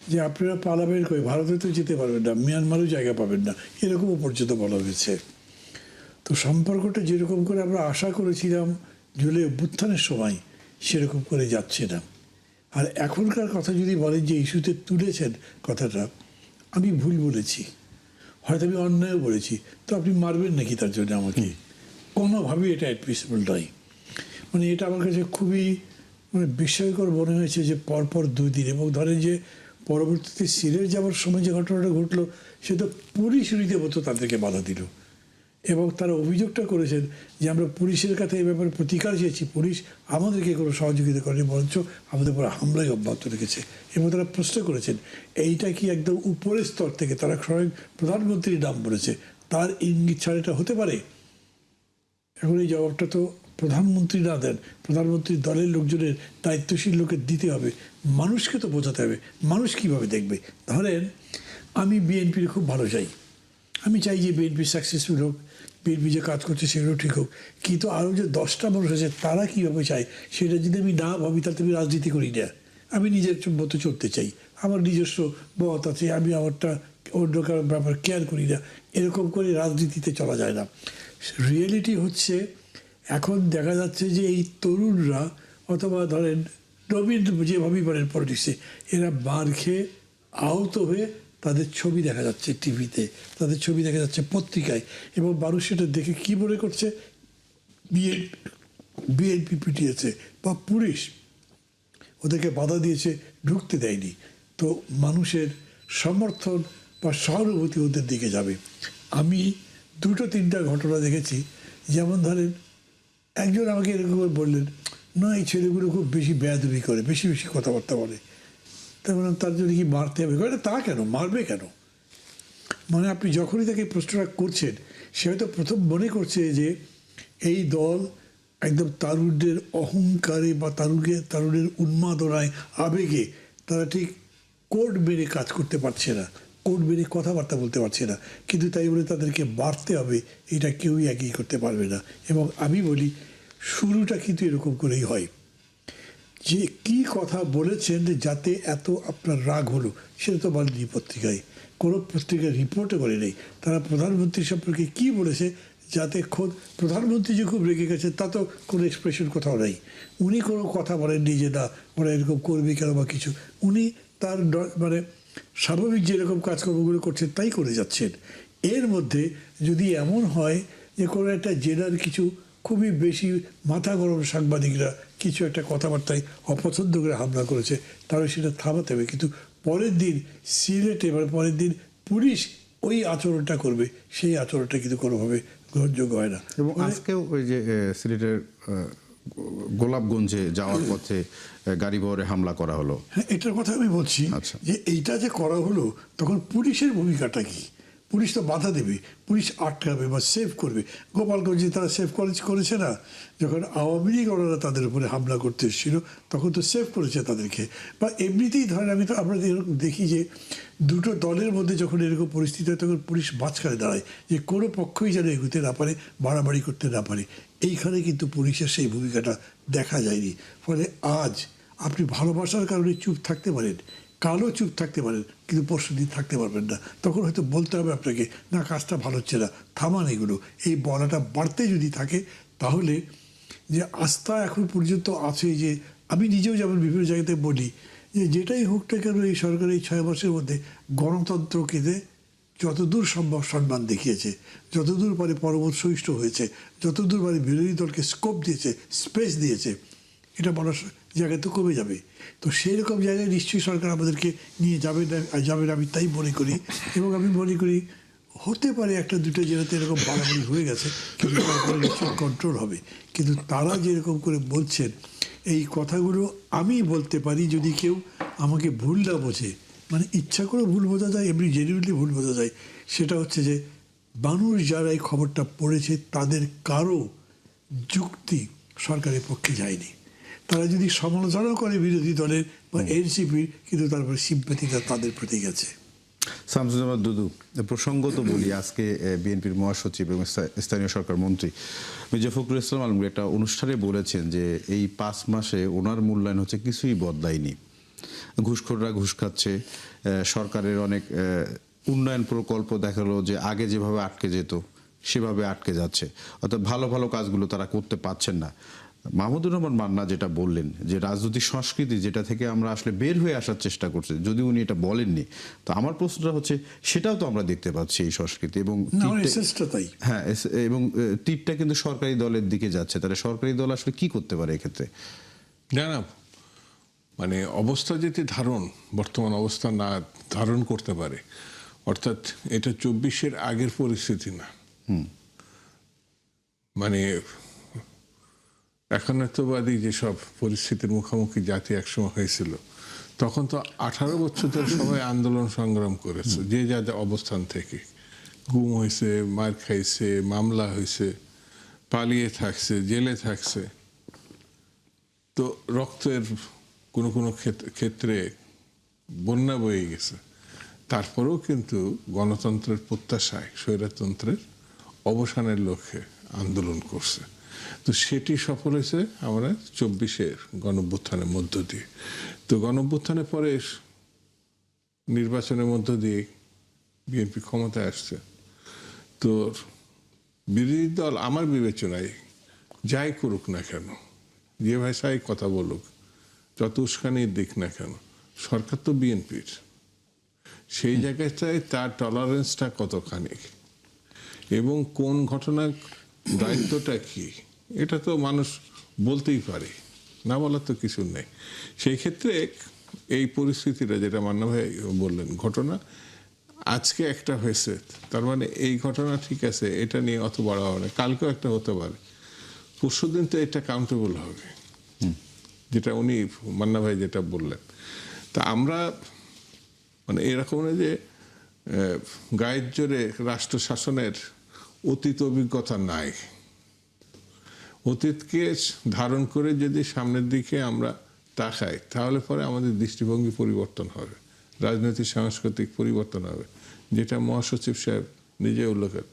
যে আপনারা পালাবেন করে, ভারতে তো যেতে পারবেন না, মিয়ানমারও জায়গা পাবেন না, এরকমও পর্যন্ত বলা হয়েছে। তো সম্পর্কটা যেরকম করে আমরা আশা করেছিলাম জুলাই অভ্যুত্থানের সময়, সেরকম করে যাচ্ছে না। আর এখনকার কথা যদি বলেন যে ইস্যুতে তুলেছেন কথাটা, আমি ভুল বলেছি, হয়তো আমি অন্যায়ও বলেছি, তো আপনি মারবেন নাকি তার জন্য আমাকে? কোনোভাবেই এটা অ্যাডমিসিবল নয়। মানে এটা আমার কাছে খুবই মানে বিস্ময়কর মনে হয়েছে যে পরপর 2 দিন, এবং ধরেন যে পরবর্তীতে সিলেট যাওয়ার সময় যে ঘটনাটা ঘটলো, সে তো পরিশুরিতে মতো তাদেরকে বাধা দিল। এবং তারা অভিযোগটা করেছেন যে আমরা পুলিশের কাছে এই ব্যাপারে প্রতিকার চেয়েছি, পুলিশ আমাদেরকে কোনো সহযোগিতা করেনি, বরঞ্চ আমাদের উপর হামলায় অব্যাহত রেখেছে। এবং তারা প্রশ্ন করেছেন এইটা কি একদম উপরের স্তর থেকে তারা স্বয়ং প্রধানমন্ত্রীর নাম বলেছে, তার ইঙ্গিত ছাড়া এটা হতে পারে? এখন এই জবাবটা তো প্রধানমন্ত্রী না দেন, প্রধানমন্ত্রীর দলের লোকজনের, দায়িত্বশীল লোকের দিতে হবে, মানুষকে তো বোঝাতে হবে। মানুষ কীভাবে দেখবে? ধরেন আমি বিএনপির খুব ভালো চাই, আমি চাই যে বিএনপি সাকসেসফুল হোক, বিএনপি যে কাজ করছে সেগুলো ঠিক হোক, কিন্তু আরও যে 10টা মানুষ আছে তারা কীভাবে চায় সেটা যদি আমি না ভাবি তাহলে আমি রাজনীতি করি না। আমি নিজের মতো চলতে চাই, আমার নিজস্ব মত আছে, আমি আমারটা অন্য কারোর ব্যাপার কেয়ার করি না, এরকম করে রাজনীতিতে চলা যায় না। রিয়েলিটি হচ্ছে এখন দেখা যাচ্ছে যে এই তরুণরা অথবা ধরেন নবীন যেভাবেই পারেন পলিটিক্সে, এরা মার খেয়ে আহত হয়ে তাদের ছবি দেখা যাচ্ছে টিভিতে, তাদের ছবি দেখা যাচ্ছে পত্রিকায়, এবং মানুষ সেটা দেখে কী মনে করছে বিএনপি পিটিয়েছে বা পুলিশ ওদেরকে বাধা দিয়েছে, ঢুকতে দেয়নি। তো মানুষের সমর্থন বা সহানুভূতি ওদের দিকে যাবে। আমি 2-3টা ঘটনা দেখেছি, যেমন ধরেন একজন আমাকে এরকম বললেন, না এই ছেলেগুলো খুব বেশি বেয়াদবি করে, বেশি বেশি কথাবার্তা বলে, তার মানে তার জন্য কি মারতে হবে? তা কেন মারবে কেন? মানে আপনি যখনই তাকে প্রশ্নটা করছেন সে হয়তো প্রথম মনে করছে যে এই দল একদম তারুণ্যের অহংকারে বা তারুণের উন্মাদনায় আবেগে তারা ঠিক কোড মেরে কাজ করতে পারছে না, কোড মেরে কথাবার্তা বলতে পারছে না, কিন্তু তাই বলে তাদেরকে বাড়তে হবে এটা কেউই একই করতে পারবে না। এবং আমি বলি শুরুটা কিন্তু এরকম করেই হয়, যে কি কথা বলেছেন যাতে এত আপনার রাগ হলো সেটা তো বলেনি পত্রিকায়, কোনো পত্রিকার রিপোর্টও করে নেই। তারা প্রধানমন্ত্রী সম্পর্কে কি বলেছে যাতে খোদ প্রধানমন্ত্রী যে খুব রেগে গেছে তা তো কোনো এক্সপ্রেশন কোথাও নেই। উনি কোনো কথা বলেননি যে না ওরা এরকম করবে কেন বা কিছু, উনি তার মানে স্বাভাবিক যেরকম কাজকর্মগুলো করছেন তাই করে যাচ্ছেন। এর মধ্যে যদি এমন হয় যে কোনো একটা জেলার কিছু খুবই বেশি মাথা গরম সাংবাদিকরা কিছু একটা কথাবার্তায় অপছন্দ করে হামলা করেছে, তাহলে সেটা থামাতে হবে। কিন্তু পরের দিন সিলেটে মানে পরের দিন পুলিশ ওই আচরণটা করবে, সেই আচরণটা কিন্তু কোনোভাবে গ্রহণযোগ্য হয় না। এবং আজকেও ওই যে সিলেটের গোলাপগঞ্জে যাওয়ার পথে গাড়ি বহরে হামলা করা হলো। হ্যাঁ, এটার কথা আমি বলছি। আচ্ছা। যে এইটা যে করা হলো তখন পুলিশের ভূমিকাটা কি? পুলিশ তো বাধা দেবে, পুলিশ আটকাবে বা সেভ করবে। গোপালগঞ্জে তারা সেভ করেছে না, যখন আওয়ামী লীগ ওনারা তাদের উপরে হামলা করতে এসেছিল তখন তো সেভ করেছে তাদেরকে। বা এমনিতেই ধরেন আমরা এরকম দেখি যে দুটো দলের মধ্যে যখন এরকম পরিস্থিতি হয় তখন পুলিশ মাঝখানে দাঁড়ায় যে কোনো পক্ষই যেন এগোতে না পারে, বাড়াবাড়ি করতে না পারে। এইখানে কিন্তু পুলিশের সেই ভূমিকাটা দেখা যায়নি। ফলে আজ আপনি ভালোবাসার কারণে চুপ থাকতে পারেন, কালও চুপ থাকতে পারেন, কিন্তু পরশুদিন থাকতে পারবেন না। তখন হয়তো বলতে হবে আপনাকে, না কাজটা ভালো হচ্ছে না, থামান এগুলো। এই বলাটা বাড়তে যদি থাকে তাহলে যে আস্থা এখন পর্যন্ত আছে, যে আমি নিজেও যেমন বিভিন্ন জায়গাতে বলি যে যেটাই হোক না কেন এই সরকার এই 6 মাসের মধ্যে গণতন্ত্রকে যতদূর সম্ভব সম্মান দেখিয়েছে, যতদূর পারে পরমত সহিষ্ণু হয়েছে, যতদূর পারে বিরোধী দলকে স্কোপ দিয়েছে, স্পেস দিয়েছে, এটা বলার জায়গায় তো কমে যাবে। তো সেই রকম জায়গায় নিশ্চয়ই সরকার আমাদেরকে নিয়ে যাবে আমি তাই মনে করি। এবং আমি মনে করি হতে পারে 1-2টা জেলাতে এরকম বাড়াবাড়ি হয়ে গেছে, কিন্তু তারপরে নিশ্চয়ই কন্ট্রোল হবে। কিন্তু তারা যেরকম করে বলছেন এই কথাগুলো আমি বলতে পারি যদি কেউ আমাকে ভুল না বোঝে, মানে ইচ্ছা করে ভুল বোঝা যায়, এমনি জেনুইনলি ভুল বোঝা যায়। সেটা হচ্ছে যে মানুষ যারা এই খবরটা পড়েছে তাদের কারো যুক্তি সরকারের পক্ষে যায়নি। তারা যদি সমালোচনা করে বিরোধী দলের বা এনসিপির, কিন্তু তারপরে সিম্প্যাথিটা তাদের প্রতি গেছে। শামসুজ্জামান দুদু, প্রসঙ্গত বলি, আজকে বিএনপির মহাসচিব এবং স্থানীয় সরকার মন্ত্রী মির্জা ফখরুল ইসলাম আলমগীর একটা অনুষ্ঠানে বলেছেন যে এই 5 মাসে ওনার মূল্যায়ন হচ্ছে কিছুই বদলায়নি, ঘুষখোররা ঘুষ খাচ্ছে, সরকারের অনেক উন্নয়ন প্রকল্প দেখালো যে আগে যেভাবে আটকে যেত সেভাবে আটকে যাচ্ছে, অর্থাৎ ভালো ভালো কাজগুলো তারা করতে পারছেন না। মাহমুদুর রহমান মান্না যেটা বললেন যে রাজনৈতিক সংস্কৃতি যেটা থেকে আমরা আসলে বের হয়ে আসার চেষ্টা করছি, যদি উনি এটা বলেননি, তো আমার প্রশ্নটা হচ্ছে সেটাও তো আমরা দেখতে পাচ্ছি এই সংস্কৃতি। এবং হ্যাঁ, এবং তীরটা কিন্তু সরকারি দলের দিকে যাচ্ছে। তাহলে সরকারি দল আসলে কি করতে পারে এক্ষেত্রে? না মানে অবস্থা যদি বর্তমান অবস্থা না ধারণ করতে পারে, অর্থাৎ এটা 24-এর আগের পরিস্থিতি না, মানে একান্নতবাদী যেসব পরিস্থিতির মুখোমুখি জাতি একসময় হয়েছিল, তখন তো 18 বছর ধরে সবাই আন্দোলন সংগ্রাম করেছে, যে যা যা অবস্থান থেকে। গুম হয়েছে, মার খাইছে, মামলা হয়েছে, পালিয়ে থাকছে, জেলে থাকছে। তো রক্তের কোনো কোনো ক্ষেত্রে বন্যা বয়ে গেছে। তারপরেও কিন্তু গণতন্ত্রের প্রত্যাশায় স্বৈরতন্ত্রের অবসানের লক্ষ্যে আন্দোলন করছে। তো সেটি সফল হয়েছে আমরা 24-এর গণঅভ্যুত্থানের মধ্য দিয়ে। তো গণঅভ্যুত্থানের পরে নির্বাচনের মধ্য দিয়ে বিএনপি ক্ষমতায় আসছে। তো বিরোধী দল আমার বিবেচনায় যাই করুক না কেন, যে ভাষায় কথা বলুক, যত উস্কানির দিক না কেন, সরকার তো বিএনপির। সেই জায়গাটায় তার টলারেন্সটা কতখানি এবং কোন ঘটনার দায়িত্বটা কি, এটা তো মানুষ বলতেই পারে, না বলার তো কিছু নেই। সেই ক্ষেত্রে এই পরিস্থিতিটা যেটা মান্না ভাই বললেন, ঘটনা আজকে একটা হয়েছে, তার মানে এই ঘটনা ঠিক আছে, এটা নিয়ে অত বড় হবে না, কালকেও একটা হতে পারে, পরশুদিন তো এটা কাউন্টেবল হবে, যেটা উনি মান্না ভাই যেটা বললেন। তা আমরা মানে এরকম না যে গায়ের জোরে রাষ্ট্র শাসনের অতীত অভিজ্ঞতা নাই। অতীতকে ধারণ করে যদি সামনের দিকে আমরা তাকাই, তাহলে পরে আমাদের দৃষ্টিভঙ্গি পরিবর্তন হবে, রাজনৈতিক সাংস্কৃতিক পরিবর্তন হবে, যেটা মহাসচিব সাহেব নিজে উল্লেখ করেন।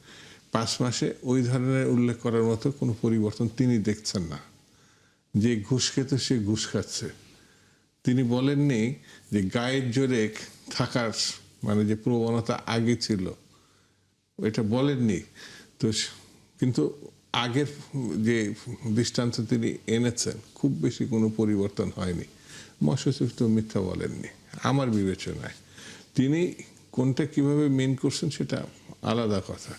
5 মাসে ওই ধরনের উল্লেখ করার মতো কোনো পরিবর্তন তিনি দেখছেন না। যে ঘুষ খেত সে ঘুষ খাচ্ছে। তিনি বলেননি যে গায়ের জোরে থাকার মানে যে প্রবণতা আগে ছিল, এটা বলেননি। তো কিন্তু আগের যে দৃষ্টান্ত তিনি এনেছেন, খুব বেশি কোনো পরিবর্তন হয়নি। মহাসচিব তো মিথ্যা বলেননি আমার বিবেচনায়। তিনি কোনটা কিভাবে মেন করছেন সেটা আলাদা কথা,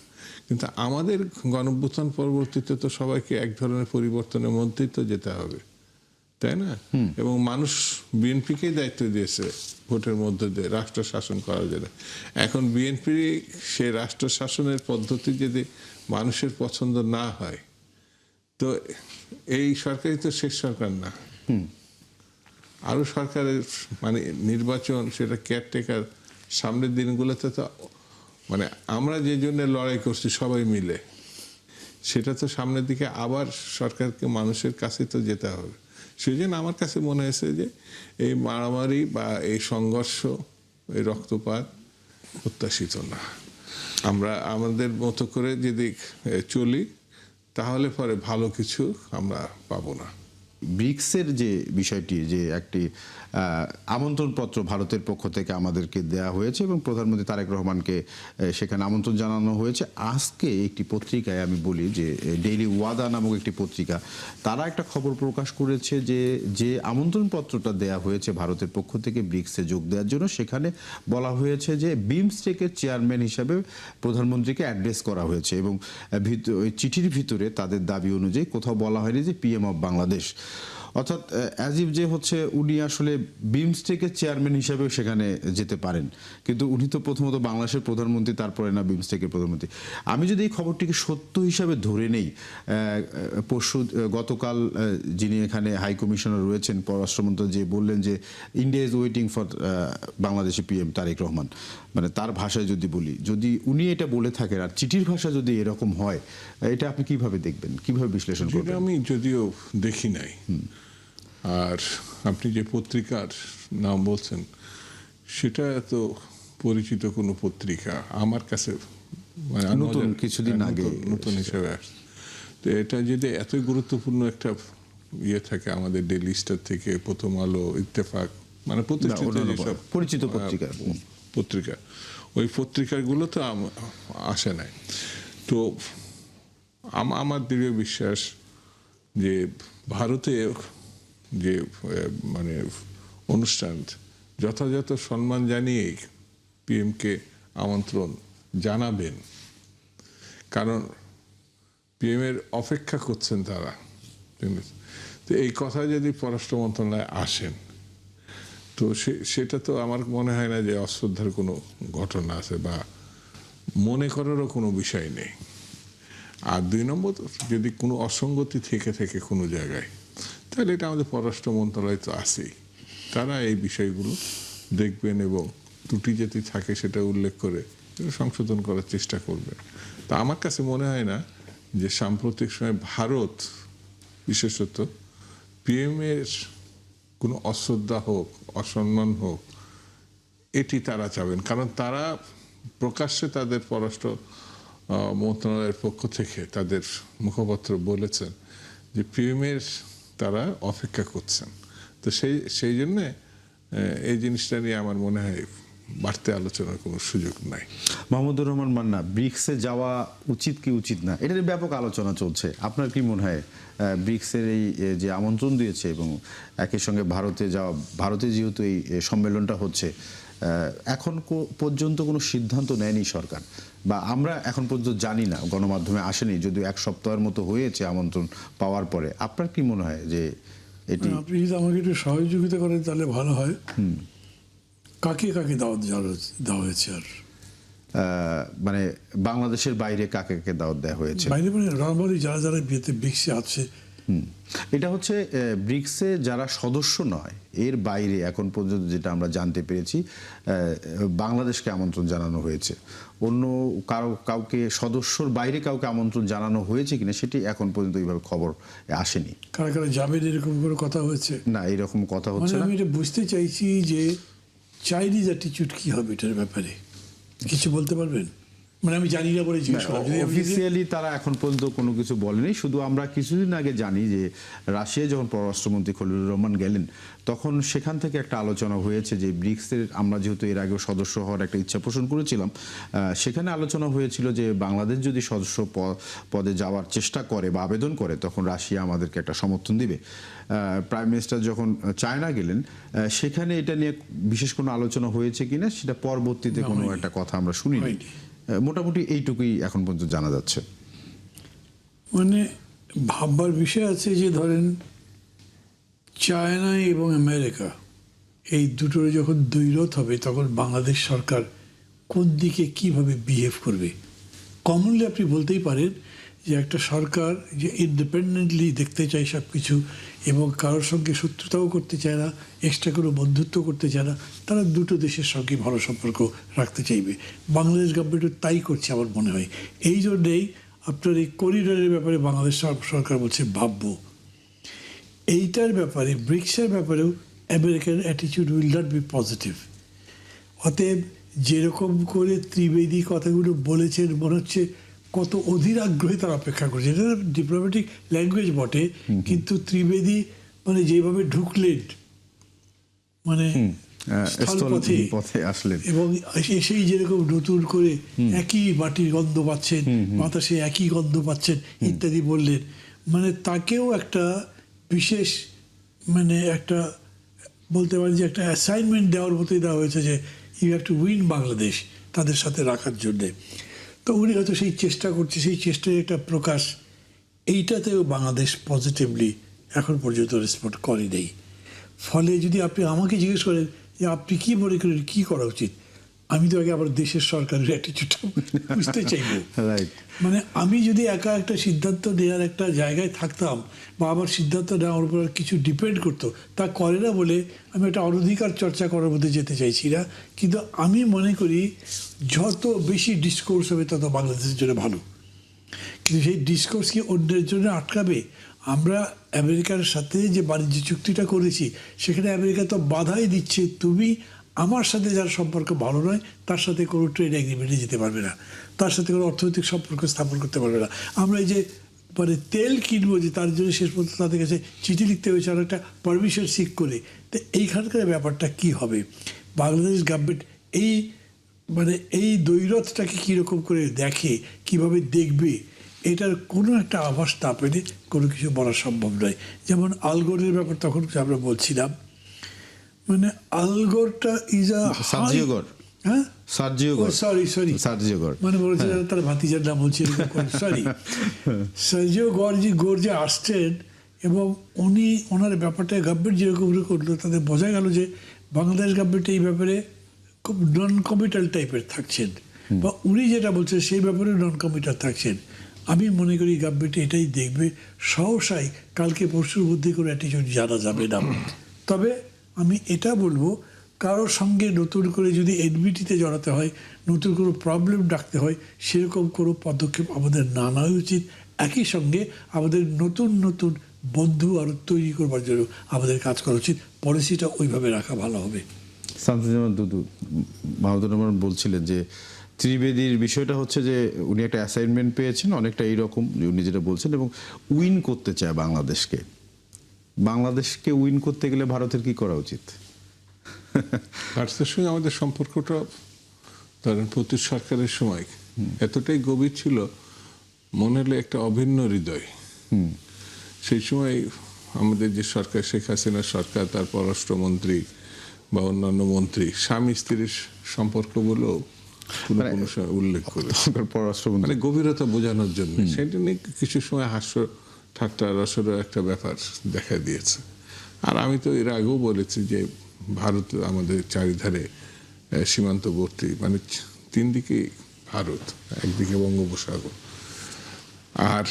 কিন্তু আমাদের গণঅভ্যুত্থান পরবর্তীতে তো সবাইকে এক ধরনের পরিবর্তনের মধ্যেই তো যেতে হবে, তাই না? এবং মানুষ বিএনপিকেই দায়িত্ব দিয়েছে ভোটের মধ্যে দিয়ে রাষ্ট্র শাসন করার জন্য। এখন বিএনপি সে রাষ্ট্র শাসনের পদ্ধতি যদি মানুষের পছন্দ না হয়, তো এই সরকারই তো শেষ সরকার না। আরো সরকারের মানে নির্বাচন, সেটা কেয়ারটেকার, সামনের দিনগুলোতে তো মানে আমরা যে জন্য লড়াই করছি সবাই মিলে, সেটা তো সামনের দিকে আবার সরকারকে মানুষের কাছে তো যেতে হবে। সেই জন্য আমার কাছে মনে হয়েছে যে এই মারামারি বা এই সংঘর্ষ, এই রক্তপাত প্রত্যাশিত না। আমরা আমাদের মতো করে যদি চলি, তাহলে পরে ভালো কিছু আমরা পাবো না। ব্রিক্সের যে বিষয়টি, যে একটি আমন্ত্রণপত্র ভারতের পক্ষ থেকে আমাদেরকে দেয়া হয়েছে এবং প্রধানমন্ত্রী তারেক রহমানকে সেখানে আমন্ত্রণ জানানো হয়েছে। আজকে একটি পত্রিকায় আমি বলি যে ডেইলি ওয়াদা নামক একটি পত্রিকা, তারা একটা খবর প্রকাশ করেছে যে যে আমন্ত্রণপত্রটা দেয়া হয়েছে ভারতের পক্ষ থেকে ব্রিক্সে যোগ দেওয়ার জন্য, সেখানে বলা হয়েছে যে বিমস্টেকের চেয়ারম্যান হিসাবে প্রধানমন্ত্রীকে অ্যাড্রেস করা হয়েছে এবং ওই চিঠির ভিতরে তাদের দাবি অনুযায়ী কোথাও বলা হয়নি যে পিএম অফ বাংলাদেশ। অর্থাৎ অ্যাজিভ যে হচ্ছে উনি আসলে বিমস্টেকের চেয়ারম্যান হিসাবেও সেখানে যেতে পারেন, কিন্তু উনি তো প্রথমত বাংলাদেশের প্রধানমন্ত্রী, তারপরে না বিমস্টেকের প্রধানমন্ত্রী। আমি যদি এই খবরটিকে সত্য হিসাবে ধরে নেই, গতকাল যিনি এখানে হাই কমিশনার রয়েছেন পররাষ্ট্রমন্ত্রী, যে বললেন যে India is waiting for Bangladeshi PM Tarique Rahman, মানে তার ভাষায় যদি বলি, যদি উনি এটা বলে থাকেন আর চিঠির ভাষা যদি এরকম হয়, এটা আপনি কিভাবে দেখবেন, কিভাবে বিশ্লেষণ করবেন? আমি যদিও দেখি নাই, আর আপনি যে পত্রিকার নাম বলছেন সেটা তো পরিচিত কোনো পত্রিকা আমার কাছে, মানে নতুন কিছুদিন আগে নতুন হিসেবে আসছে। তো এটা যদি এতই গুরুত্বপূর্ণ একটা ইয়ে থাকে আমাদের ডেইলি স্টার থেকে প্রথম আলো, ইত্তেফাক, মানে প্রতিষ্ঠিত যেসব পরিচিত পত্রিকা, ওই পত্রিকাগুলো তো আসে নাই। তো আমার দৃঢ় বিশ্বাস যে ভারতে যে মানে অনুষ্ঠান যথাযথ সম্মান জানিয়েই পিএমকে আমন্ত্রণ জানাবেন, কারণ পিএমের অপেক্ষা করছেন তারা। তো এই কথা যদি পররাষ্ট্র মন্ত্রণালয়ে আসেন, তো সেটা তো আমার মনে হয় না যে অশ্রদ্ধার কোনো ঘটনা আছে বা মনে করারও কোনো বিষয় নেই। আর 2 নম্বর, যদি কোনো অসঙ্গতি থেকে কোনো জায়গায়, তাহলে এটা আমাদের পররাষ্ট্র মন্ত্রণালয় তো আছেই, তারা এই বিষয়গুলো দেখবেন এবং ত্রুটি যদি থাকে সেটা উল্লেখ করে সংশোধন করার চেষ্টা করবেন। তা আমার কাছে মনে হয় না যে সাম্প্রতিক সময় ভারত বিশেষত পিএম এর কোনো অশ্রদ্ধা হোক, অসম্মান হোক, এটি তারা চাবেন। কারণ তারা প্রকাশ্যে তাদের পররাষ্ট্র মন্ত্রণালয়ের পক্ষ থেকে তাদের মুখপাত্র বলেছেন যে পিএম এর তারা অপেক্ষা করছেন। তো সেই জন্যে এই জিনিসটা নিয়ে আমার মনে হয় বাড়তে আলোচনার কোনো সুযোগ নাই। মাহমুদুর রহমান মান্না, ব্রিক্সে যাওয়া উচিত কি উচিত না, এটা নিয়ে ব্যাপক আলোচনা চলছে। আপনার কি মনে হয় ব্রিক্সের এই যে আমন্ত্রণ দিয়েছে এবং একই সঙ্গে ভারতে যেহেতু এই সম্মেলনটা হচ্ছে, এখন পর্যন্ত কোনো সিদ্ধান্ত নেয়নি সরকার, বা আমরা এখন পর্যন্ত জানি না, গণমাধ্যমে আসেনি, যদিও 1 সপ্তাহের মতো হয়েছে আমন্ত্রণ পাওয়ার পরে। আপনার কি মনে হয় যে এটি? আপনি যদি আমাকে একটু সহযোগিতা করেন তাহলে ভালো হয়। কাকে কাকে দাওয়াত দেওয়া হয়েছে? আর মানে বাংলাদেশের বাইরে কাকে কাকে দাওয়াত দেওয়া হয়েছে? বাইরে মানে নর্মালি যারা যারা ব্রিক্সে আছে। এটা হচ্ছে ব্রিক্সে যারা সদস্য নয়, এর বাইরে এখন পর্যন্ত যেটা আমরা জানতে পেরেছি, বাংলাদেশকে আমন্ত্রণ জানানো হয়েছে। অন্য কাউকে সদস্যর বাইরে কাউকে আমন্ত্রণ জানানো হয়েছে কিনা সেটি এখন পর্যন্ত এইভাবে খবর আসেনি। কারা কারা যাবেন এরকম করে কথা হয়েছে? না, এরকম কথা হচ্ছে মানে না। আমি এটা বুঝতে চাইছি যে চাইনিজ অ্যাটিটিউড কি হবে এটার ব্যাপারে, কিছু বলতে পারবেন? মানে আমি জানি না বলে জিজ্ঞেস করলাম। অফিসিয়ালি তারা এখন পর্যন্ত কোনো কিছু বলেনি। শুধু আমরা কিছুদিন আগে জানি যে রাশিয়া যখন পররাষ্ট্রমন্ত্রী খলিলুর রহমান গেলেন, তখন সেখান থেকে একটা আলোচনা হয়েছে যে ব্রিক্সের, আমরা যেহেতু এর আগেও সদস্য হওয়ার একটা ইচ্ছা পোষণ করেছিলাম, সেখানে আলোচনা হয়েছিল যে বাংলাদেশ যদি সদস্য পদে যাওয়ার চেষ্টা করে বা আবেদন করে, তখন রাশিয়া আমাদেরকে একটা সমর্থন দিবে। প্রাইম মিনিস্টার যখন চায়না গেলেন, সেখানে এটা নিয়ে বিশেষ কোনো আলোচনা হয়েছে কিনা সেটা পরবর্তীতে কোনো একটা কথা আমরা শুনিনি। মোটামুটি এইটুকুই এখন পর্যন্ত জানা যাচ্ছে। মানে ভাববার বিষয় আছে যে ধরেন চায়না এবং আমেরিকা এই দুটোর যখন দ্বৈরথ হবে, তখন বাংলাদেশ সরকার কোন দিকে কিভাবে বিহেভ করবে। কমনলি আপনি বলতেই পারেন যে একটা সরকার যে ইন্ডিপেন্ডেন্টলি দেখতে চায় সব কিছু এবং কারোর সঙ্গে শত্রুতাও করতে চায় না, এক্সট্রা কোনো বন্ধুত্ব করতে চায় না, তারা দুটো দেশের সঙ্গে ভালো সম্পর্ক রাখতে চাইবে। বাংলাদেশ গভর্নমেন্টও তাই করছে আমার মনে হয়। এই জন্যেই আপনার এই করিডোরের ব্যাপারে বাংলাদেশ সরকার বলছে ভাববো। এইটার ব্যাপারে, ব্রিক্সের ব্যাপারেও American attitude will not be positive. অতএব যেরকম করে ত্রিবেদী কথাগুলো বলেছেন, মনে হচ্ছে কত অধীর আগ্রহে তারা অপেক্ষা করছে। এটা ডিপ্লোম্যাটিক ল্যাঙ্গুয়েজ বটে, কিন্তু ত্রিবেদী মানে যেভাবে ঢুকলেন, মানে পথে আসলেন এবং এসেই যেরকম নতুন করে একই মাটির গন্ধ পাচ্ছেন, বাতাসে একই গন্ধ পাচ্ছেন ইত্যাদি বললেন, মানে তাকেও একটা বিশেষ, মানে একটা বলতে পারেন যে একটা অ্যাসাইনমেন্ট দেওয়ার মতোই দেওয়া হয়েছে যে you have to win Bangladesh, তাদের সাথে রাখার জন্যে। তো উনি হয়তো সেই চেষ্টা করছে, সেই চেষ্টার একটা প্রকাশ। এইটাতেও বাংলাদেশ পজিটিভলি এখন পর্যন্ত রেসপন্ড করেনি। ফলে যদি আপনি আমাকে জিজ্ঞেস করেন যে আপনি কী মনে করেন কী করা উচিত, আমি তো আগে আবার দেশের সরকারের অ্যাটিটিউডটা বুঝতে চাইব। মানে আমি যদি একা একটা সিদ্ধান্ত নেওয়ার একটা জায়গায় থাকতাম বা আমার সিদ্ধান্ত নেওয়ার উপর কিছু ডিপেন্ড করতো, তা করে না বলে আমি একটা অনধিকার চর্চা করার মধ্যে যেতে চাইছি না। কিন্তু আমি মনে করি যত বেশি ডিসকোর্স হবে তত বাংলাদেশের জন্য ভালো। কিন্তু সেই ডিসকোর্স কি অন্যের জন্য আটকাবে? আমরা আমেরিকার সাথে যে বাণিজ্য চুক্তিটা করেছি, সেখানে আমেরিকা তো বাধাই দিচ্ছে, তুমি আমার সাথে যার সম্পর্ক ভালো নয় তার সাথে কোনো ট্রেড এগ্রিমেন্টে যেতে পারবে না, তার সাথে কোনো অর্থনৈতিক সম্পর্ক স্থাপন করতে পারবে না। আমরা এই যে মানে তেল কিনবো, যে তার জন্য শেষ পর্যন্ত তাদের কাছে চিঠি লিখতে হয়েছে আর একটা পারমিশন সিক করে। তো এইখানকার ব্যাপারটা কি হবে? বাংলাদেশ গভর্নমেন্ট এই মানে এই দ্বৈরথটাকে কীরকম করে দেখে, কিভাবে দেখবে, এটার কোনো একটা আভাস না পেলে কোনো কিছু বলা সম্ভব নয়। যেমন আলগোরের ব্যাপার তখন আমরা বলছিলাম, মানে আলগোরটা ইজ আ হ্যাঁ সার্জিও গর মানে বলেছে তার ভাতিজার নাম বলছে সরি সার্জিও গোর যে আসছেন এবং উনি ওনার ব্যাপারটা গভর্নমেন্ট যেরকম করলো, তাতে বোঝা গেল যে বাংলাদেশ গভর্নমেন্ট এই ব্যাপারে খুব নন কমিটাল টাইপের থাকছেন, বা উনি যেটা বলছেন সেই ব্যাপারে নন কমিটাল থাকছেন। আমি মনে করি গভর্নমেন্ট এটাই দেখবে, সহসাই কালকে পরশুর মধ্যে করে অ্যাটিটিউড জানা যাবে না। তবে আমি এটা বলবো, কারোর সঙ্গে নতুন করে যদি এনভিটিতে জড়াতে হয়, নতুন কোনো প্রবলেম ডাকতে হয়, সেরকম কোনো পদক্ষেপ আমাদের না নেওয়া উচিত। একই সঙ্গে আমাদের নতুন নতুন বন্ধু আরও তৈরি করবার জন্য আমাদের কাজ করা উচিত। পলিসিটা ওইভাবে রাখা ভালো হবে। শামসুজ্জামান দুদু, মাহমুদুর রহমান বলছিলেন যে ত্রিবেদীর বিষয়টা হচ্ছে যে উনি একটা অ্যাসাইনমেন্ট পেয়েছেন অনেকটা এইরকম, উনি যেটা বলছেন, এবং উইন করতে চায় বাংলাদেশকে। বাংলাদেশকে উইন করতে গেলে ভারতের কি করা উচিত? ভারতের সঙ্গে আমাদের সম্পর্কটা ধরেন প্রতি সরকারের সময় এতটাই গভীর ছিল, মনে হলে একটা অভিন্ন হৃদয়। সেই সময় আমাদের যে সরকার, শেখ হাসিনা সরকার, তার পররাষ্ট্রমন্ত্রী বা অন্যান্য মন্ত্রী স্বামী স্ত্রীর সম্পর্কগুলো কোনো কোনো সময় উল্লেখ করে, পররাষ্ট্রমন্ত্রী মানে গভীরতা বোঝানোর জন্য। সেটা নিয়ে কিছু সময় হাস্য ঠাট্টা রসেরও একটা ব্যাপার দেখা দিয়েছে। আর আমি তো এর আগেও বলেছি যে ভারত আমাদের চারিধারে সীমান্তবর্তী, মানে তিন দিকে ভারত, একদিকে বঙ্গোপসাগর। আর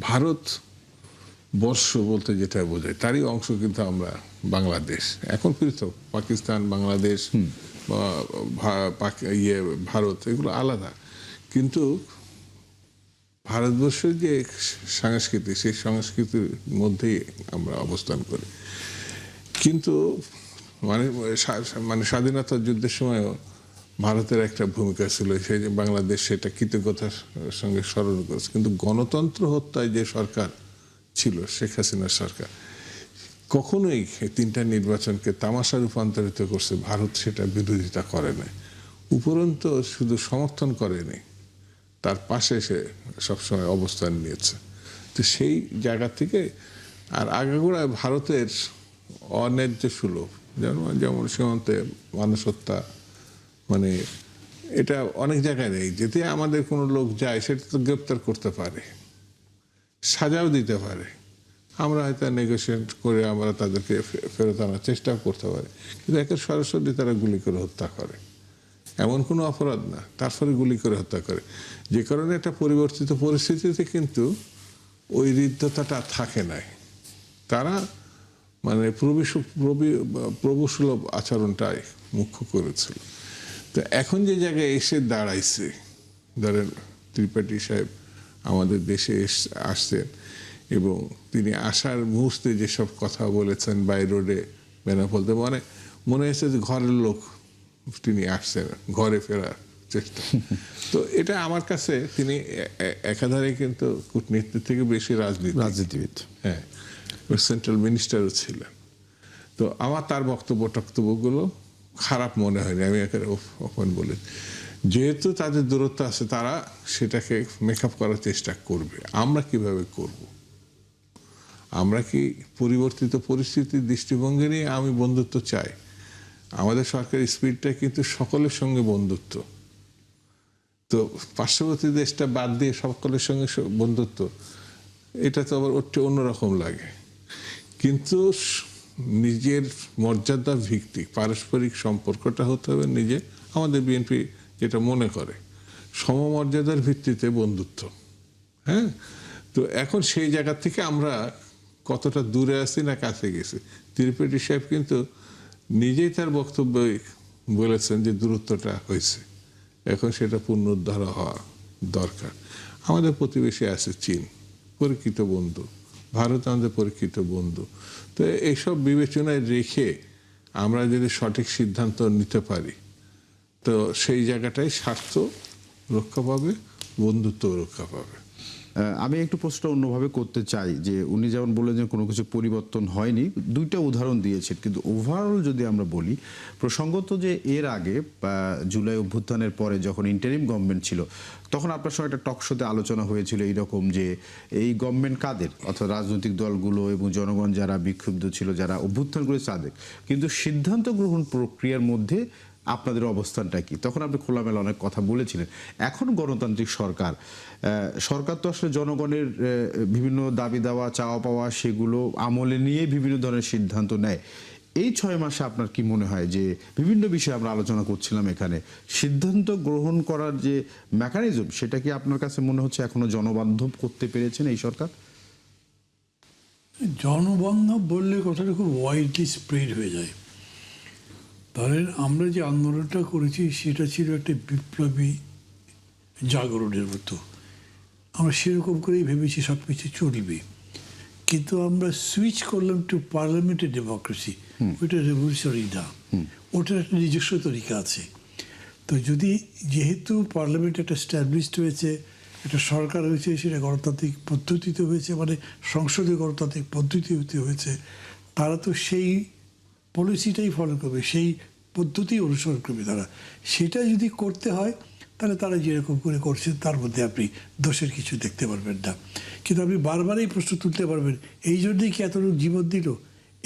ভারত বর্ষ বলতে যেটা বোঝায় তারই অংশ কিন্তু আমরা বাংলাদেশ। এখন পৃথক, পাকিস্তান, বাংলাদেশ বা ভারত এগুলো আলাদা, কিন্তু ভারতবর্ষের যে সংস্কৃতি, সেই সংস্কৃতির মধ্যেই আমরা অবস্থান করি। কিন্তু মানে স্বাধীনতা যুদ্ধের সময়ও ভারতের একটা ভূমিকা ছিল, সেই যে বাংলাদেশ সেটা কৃতজ্ঞতার সঙ্গে স্মরণ করেছে। কিন্তু গণতন্ত্র হত্যায় যে সরকার ছিল, শেখ হাসিনার সরকার, কখনোই এই তিনটা নির্বাচনকে তামাশা রূপান্তরিত করছে, ভারত সেটা বিরোধিতা করে নাই। উপরন্তু শুধু সমর্থন করেনি, তার পাশে সে সবসময় অবস্থান নিয়েছে। তো সেই জায়গা থেকে আর আগাগোড়ায় ভারতের অন্যায্য সুলভ, যেমন সীমান্তে মানুষ হত্যা, মানে এটা অনেক জায়গায় নেই। যেতে আমাদের কোনো লোক যায় সেটা তো গ্রেপ্তার করতে পারে, সাজাও দিতে পারে, আমরা হয়তো নেগোসিয়েট করে আমরা তাদেরকে ফেরত আনার চেষ্টাও করতে পারি, কিন্তু একে সরাসরি তারা গুলি করে হত্যা করে। এমন কোনো অপরাধ না, তারপরে গুলি করে হত্যা করে। যে কারণে একটা পরিবর্তিত পরিস্থিতিতে কিন্তু ওই হৃদ্যতাটা থাকে নাই। তারা মানে প্রভুসুলভ আচরণটাই মুখ্য করেছিল। তো এখন যে জায়গায় এসে দাঁড়াইছে, ধরেন ত্রিপাঠী সাহেব আমাদের দেশে আসছেন এবং তিনি আসার মুহূর্তে যেসব কথা বলেছেন, বাই রোডে বেনাপোলতে, মানে মনে হয়েছে যে ঘরের লোক তিনি আসছেন, ঘরে ফেরার চেষ্টা। তো এটা আমার কাছে তিনি একাধারে কিন্তু কূটনীতি থেকে বেশি রাজনীতিবিদ, হ্যাঁ, সেন্ট্রাল মিনিস্টারও ছিলেন। তো আমার তার বক্তব্যগুলো খারাপ মনে হয়নি, আমি একেবারে ওপেন বলি। যেহেতু তাদের দূরত্ব আছে, তারা সেটাকে মেকআপ করার চেষ্টা করবে। আমরা কিভাবে করব? আমরা কি পরিবর্তিত পরিস্থিতির দৃষ্টিভঙ্গি নিয়ে আমি বন্ধুত্ব চাই? আমাদের সরকারি স্পিরিটটা কিন্তু সকলের সঙ্গে বন্ধুত্ব। তো পার্শ্ববর্তী দেশটা বাদ দিয়ে সকলের সঙ্গে বন্ধুত্ব, এটা তো আবার অন্যরকম লাগে। কিন্তু নিজের মর্যাদা ভিত্তিক পারস্পরিক সম্পর্কটা হতে হবে নিজে, আমাদের বিএনপি যেটা মনে করে সমমর্যাদার ভিত্তিতে বন্ধুত্ব। হ্যাঁ, তো এখন সেই জায়গা থেকে আমরা কতটা দূরে আছি না কাছে গেছি। ত্রিপাঠী সাহেব কিন্তু নিজেই তার বক্তব্যে বলেছেন যে দূরত্বটা হয়েছে, এখন সেটা পুনরুদ্ধার হওয়া দরকার। আমাদের প্রতিবেশী আছে চীন, পরিচিত বন্ধু, ভারত আমাদের পরিচিত বন্ধু। তো এইসব বিবেচনায় রেখে আমরা যদি সঠিক সিদ্ধান্ত নিতে পারি, তো সেই জায়গাটায় স্বার্থ রক্ষা পাবে, বন্ধুত্ব রক্ষা পাবে। আমি একটু প্রশ্নটা অন্যভাবে করতে চাই যে উনি যেমন বললেন যে কোনো কিছু পরিবর্তন হয়নি, দুইটা উদাহরণ দিয়েছেন, কিন্তু ওভারঅল যদি আমরা বলি, প্রসঙ্গত যে এর আগে জুলাই অভ্যুত্থানের পরে যখন ইন্টারিম গভর্নমেন্ট ছিল, তখন আপনার সঙ্গে একটা টক শোতে আলোচনা হয়েছিল এইরকম যে এই গভর্নমেন্ট কাদের, অর্থাৎ রাজনৈতিক দলগুলো এবং জনগণ যারা বিক্ষুব্ধ ছিল, যারা অভ্যুত্থান করে তাদের, কিন্তু সিদ্ধান্ত গ্রহণ প্রক্রিয়ার মধ্যে আপনাদের অবস্থানটা কি? তখন আপনি খোলামেলা অনেক কথা বলেছিলেন। এখন গণতান্ত্রিক সরকার, সরকার তো আসলে জনগণের বিভিন্ন দাবি দাওয়া, চাওয়া পাওয়া, সেগুলো আমলে নিয়ে বিভিন্ন ধরনের সিদ্ধান্ত নেয়। এই 6 মাসে আপনার কি মনে হয় যে বিভিন্ন বিষয়ে আমরা আলোচনা করছিলাম এখানে, সিদ্ধান্ত গ্রহণ করার যে মেকানিজম সেটা কি আপনার কাছে মনে হচ্ছে এখনো জনবান্ধব করতে পেরেছেন এই সরকার? জনবান্ধব বললে কথাটা খুব ওয়াইডলি স্প্রেড হয়ে যায়। ধরেন আমরা যে আন্দোলনটা করেছি সেটা ছিল একটা বিপ্লবী জাগরণের মতো, আমরা সেরকম করেই ভেবেছি সব কিছু চলবে, কিন্তু আমরা সুইচ করলাম টু পার্লামেন্টের ডেমোক্রেসি, ওইটা রেভলিউশনারি না, ওটার একটা নিজস্ব তরিকা আছে। তো যদি যেহেতু পার্লামেন্ট একটা স্ট্যাবলিশড হয়েছে, একটা সরকার হয়েছে, সেটা গণতান্ত্রিক পদ্ধতিতে হয়েছে, মানে সংসদীয় গণতান্ত্রিক পদ্ধতিতে হয়েছে, তারা তো সেই পলিসিটাই ফলো করবে, সেই পদ্ধতি অনুসরণ করবে তারা। সেটা যদি করতে হয় তাহলে তারা যেরকম করে করছে তার মধ্যে আপনি দোষের কিছু দেখতে পারবেন না। কিন্তু আপনি বারবারই প্রশ্ন তুলতে পারবেন, এই জন্যই কি এত লোক জীবন দিল,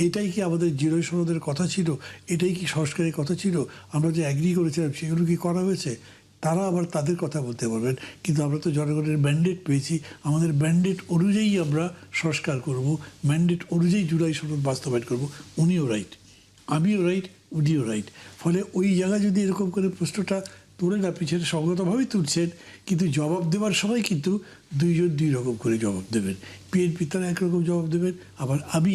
এটাই কি আমাদের জিরোই সনদের কথা ছিল, এটাই কি সংস্কারের কথা ছিল, আমরা যে অ্যাগ্রি করেছিলাম সেগুলো কি করা হয়েছে, তারা আবার তাদের কথা বলতে পারবেন। কিন্তু আমরা তো জনগণের ম্যান্ডেট পেয়েছি, আমাদের ম্যান্ডেট অনুযায়ী আমরা সংস্কার করব, ম্যান্ডেট অনুযায়ী জুলাই সনদ বাস্তবায়ন করব। উনিও রাইট, আমিও রাইট, উনিও রাইট। ফলে ওই জায়গায় যদি এরকম করে প্রশ্নটা তুলে না, পিছনে সঙ্গতভাবেই তুলছেন, কিন্তু জবাব দেওয়ার সময় কিন্তু দুইজন দুই রকম করে জবাব দেবেন। বিএনপি তারা একরকম জবাব দেবেন, আবার আমি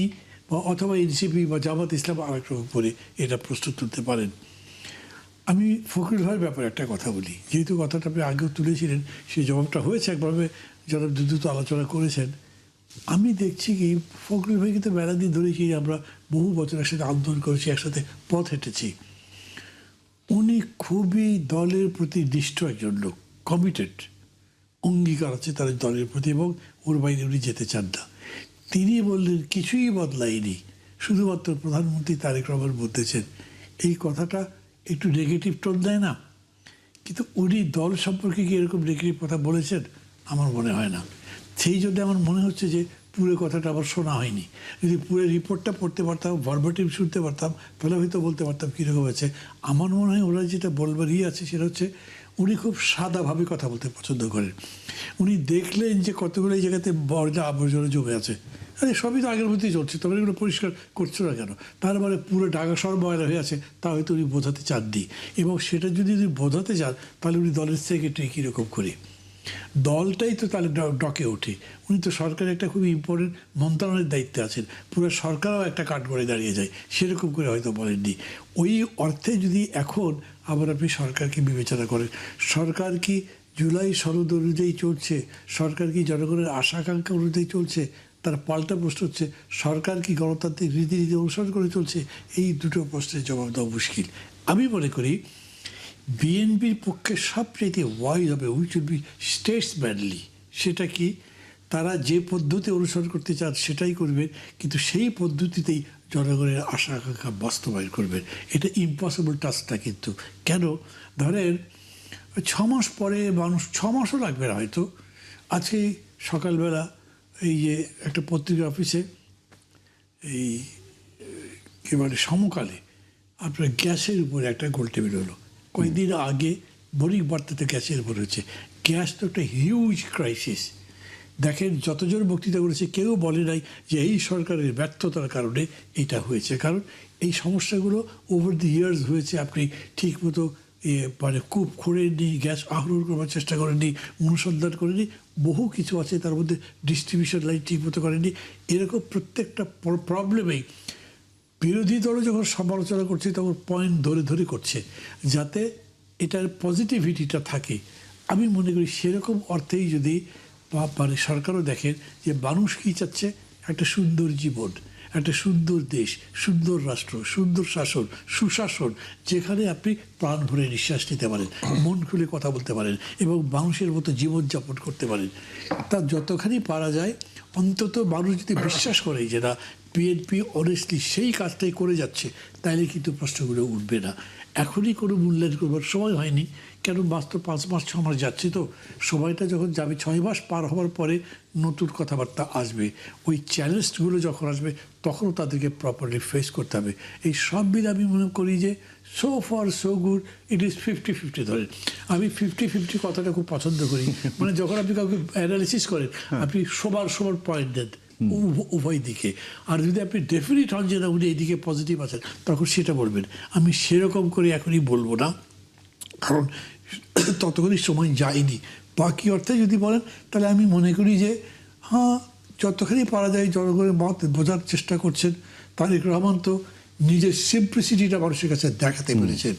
বা অথবা এনসিপি বা জামাত ইসলাম আরেক রকম করে এটা প্রশ্ন তুলতে পারেন। আমি ফখরুল ভাইয়ের ব্যাপারে একটা কথা বলি, যেহেতু কথাটা আপনি আগেও তুলেছিলেন, সেই জবাবটা হয়েছে একভাবে, যারা দ্রুত আলোচনা করেছেন। আমি দেখছি কি ফখরুল ভাই কিন্তু মেলা দিন ধরেছি, আমরা বহু বছর একসাথে আন্দোলন করেছি, একসাথে পথ হেঁটেছি। উনি খুবই দলের প্রতি নিষ্ঠ একজন লোক, কমিটেড, অঙ্গীকার আছে তার দলের প্রতি, এবং ওর বাইরে উনি যেতে চান না। তিনি বললেন কিছুই বদলায়নি, শুধুমাত্র প্রধানমন্ত্রী তারেক রহমান বলতেছেন। এই কথাটা একটু নেগেটিভ টোন দেয় না? কিন্তু উনি দল সম্পর্কে কি এরকম নেগেটিভ কথা বলেছেন? আমার মনে হয় না। সেই জন্য আমার মনে হচ্ছে যে পুরো কথাটা আবার শোনা হয়নি। যদি পুরো রিপোর্টটা পড়তে পারতাম, ভার্বাটিম শুনতে পারতাম, তাহলে হয়তো বলতে পারতাম কীরকম হয়েছে। আমার মনে হয় ওরা যেটা বলবার আছে সেটা হচ্ছে উনি খুব সাদাভাবে কথা বলতে পছন্দ করেন। উনি দেখলেন যে কতগুলো এই জায়গাতে বর্জা আবর্জনা জমে আছে, আরে সবই তো আগের মধ্যেই চলছে, তবে এগুলো পরিষ্কার করছো না কেন? তার মানে পুরো ঢাকা শহর ময়লা হয়ে আছে, তা হয়তো উনি বোঝাতে চাননি। এবং সেটা যদি উনি বোঝাতে চান তাহলে উনি দলের সেক্রেটারি কীরকম করে, দলটাই তো তাহলে ডকে ওঠে। উনি তো সরকারের একটা খুবই ইম্পর্টেন্ট মন্ত্রণালয়ের দায়িত্বে আছেন, পুরো সরকারও একটা কাঠ করে দাঁড়িয়ে যায়, সেরকম করে হয়তো বলেননি। ওই অর্থে যদি এখন আবার আপনি সরকারকে বিবেচনা করেন, সরকার কি জুলাই সনদ অনুযায়ী চলছে, সরকার কি জনগণের আশা আকাঙ্ক্ষা অনুযায়ী চলছে, তার পাল্টা প্রশ্ন হচ্ছে সরকার কি গণতান্ত্রিক রীতিনীতি অনুসরণ করে চলছে? এই দুটো প্রশ্নের জবাব দেওয়া মুশকিল। আমি মনে করি বিএনপির পক্ষে সবচেয়ে ওয়াইজ হবে, উইচ উইল বি স্টেটসম্যানলি। সেটা কি, তারা যে পদ্ধতি অনুসরণ করতে চান সেটাই করবেন, কিন্তু সেই পদ্ধতিতেই জনগণের আশা আকাঙ্ক্ষা বাস্তবায়ন করবেন। এটা ইম্পসিবল টাস্কটা কিন্তু। কেন? ধরেন 6 মাস পরে মানুষ, 6 মাসও লাগবে না হয়তো। আজকে সকালবেলা এই যে একটা পত্রিকা অফিসে এই কী বলে সমকালে আপনার গ্যাসের উপরে একটা গোলটেবিল হলো। কয়েকদিন আগে বণিক বার্তাতে গ্যাসের উপর হচ্ছে। গ্যাস তো একটা হিউজ ক্রাইসিস। দেখেন যতজন বক্তৃতা করেছে কেউ বলে নাই যে এই সরকারের ব্যর্থতার কারণে এটা হয়েছে, কারণ এই সমস্যাগুলো ওভার দি ইয়ার্স হয়েছে। আপনি ঠিকমতো মানে কূপ খোঁড়েননি, গ্যাস আহরণ করবার চেষ্টা করেননি, অনুসন্ধান করেননি, বহু কিছু আছে তার মধ্যে, ডিস্ট্রিবিউশন লাইন ঠিকমতো করেননি। এরকম প্রত্যেকটা প্রবলেমেই বিরোধী দল যখন সমালোচনা করছে তখন পয়েন্ট ধরে ধরে করছে যাতে এটার পজিটিভিটিটা থাকে। আমি মনে করি সেরকম অর্থেই যদি মানে সরকারও দেখেন যে মানুষ কী চাচ্ছে, একটা সুন্দর জীবন, একটা সুন্দর দেশ, সুন্দর রাষ্ট্র, সুন্দর শাসন, সুশাসন, যেখানে আপনি প্রাণ ভরে নিঃশ্বাস নিতে পারেন, মন খুলে কথা বলতে পারেন এবং মানুষের মতো জীবনযাপন করতে পারেন। তা যতখানি পারা যায় অন্তত মানুষ যদি বিশ্বাস করে যে না বিএনপি অনেস্টলি সেই কাজটাই করে যাচ্ছে, তাইলে কিন্তু প্রশ্নগুলো উঠবে না। এখনই কোনো মূল্যায়ন করবার সময় হয়নি, কেন বাস্তব 5 মাস 6 মাস যাচ্ছে, তো সময়টা যখন যাবে 6 মাস পার হওয়ার পরে নতুন কথাবার্তা আসবে। ওই চ্যালেঞ্জগুলো যখন আসবে তখনও তাদেরকে প্রপারলি ফেস করতে হবে। এই সব মিলে আমি মনে করি যে so far so good, it is 50-50। ধরেন আমি 50-50 কথাটা খুব পছন্দ করি। মানে যখন আপনি কাউকে অ্যানালিসিস করেন আপনি সবার পয়েন্ট দেন, উভয় দিকে। আর যদি আপনি ডেফিনেট হন যে না উনি এইদিকে পজিটিভ আছেন, তখন সেটা বলবেন। আমি সেরকম করে এখনই বলবো না, কারণ ততক্ষণই সময় যায়নি। বাকি অর্থে যদি বলেন, তাহলে আমি মনে করি যে হ্যাঁ, যতখানি পারা যায় জনগণের মত বোঝার চেষ্টা করছেন। তারেক রহমান তো নিজের সিম্পলিসিটিটা মানুষের কাছে দেখাতে পেরেছেন।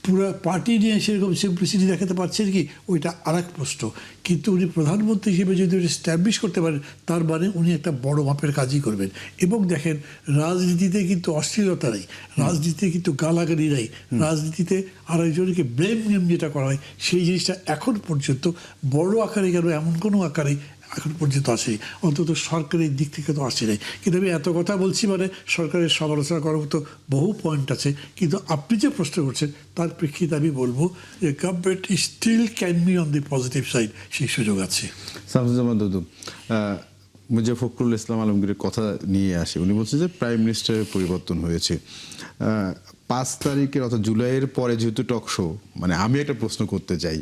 পুরো পার্টি নিয়ে সেরকম সিম্পলিসিটি দেখাতে পারছেন কি, ওইটা আর এক প্রশ্ন। কিন্তু উনি প্রধানমন্ত্রী হিসেবে যদি এস্টাবলিশ করতে পারেন, তার মানে উনি একটা বড় মাপের কাজই করবেন। এবং দেখেন, রাজনীতিতে কিন্তু অশ্লীলতা নেই, রাজনীতিতে কিন্তু গালাগালি নেই, রাজনীতিতে আরেকজনকে ব্লেম গেম যেটা করা হয়, সেই জিনিসটা এখন পর্যন্ত বড় আকারে কেন এমন কোনো আকারে এখন পর্যন্ত আসেনি, অন্তত সরকারের দিক থেকে তো আসে নাই। কিন্তু আমি এত কথা বলছি মানে সরকারের সমালোচনা করার মতো বহু পয়েন্ট আছে। কিন্তু আপনি যে প্রশ্ন করছেন তার প্রেক্ষিতে আমি বলবো যে government still can be on the positive side, সেই সুযোগ আছে। শামসুজ্জামান দুদু, মির্জা ফখরুল ইসলাম আলমগীরের কথা নিয়ে আসে। উনি বলছেন যে প্রাইম মিনিস্টারের পরিবর্তন হয়েছে 5 তারিখের অর্থাৎ জুলাইয়ের পরে, যেহেতু টক শো, মানে আমি একটা প্রশ্ন করতে চাই,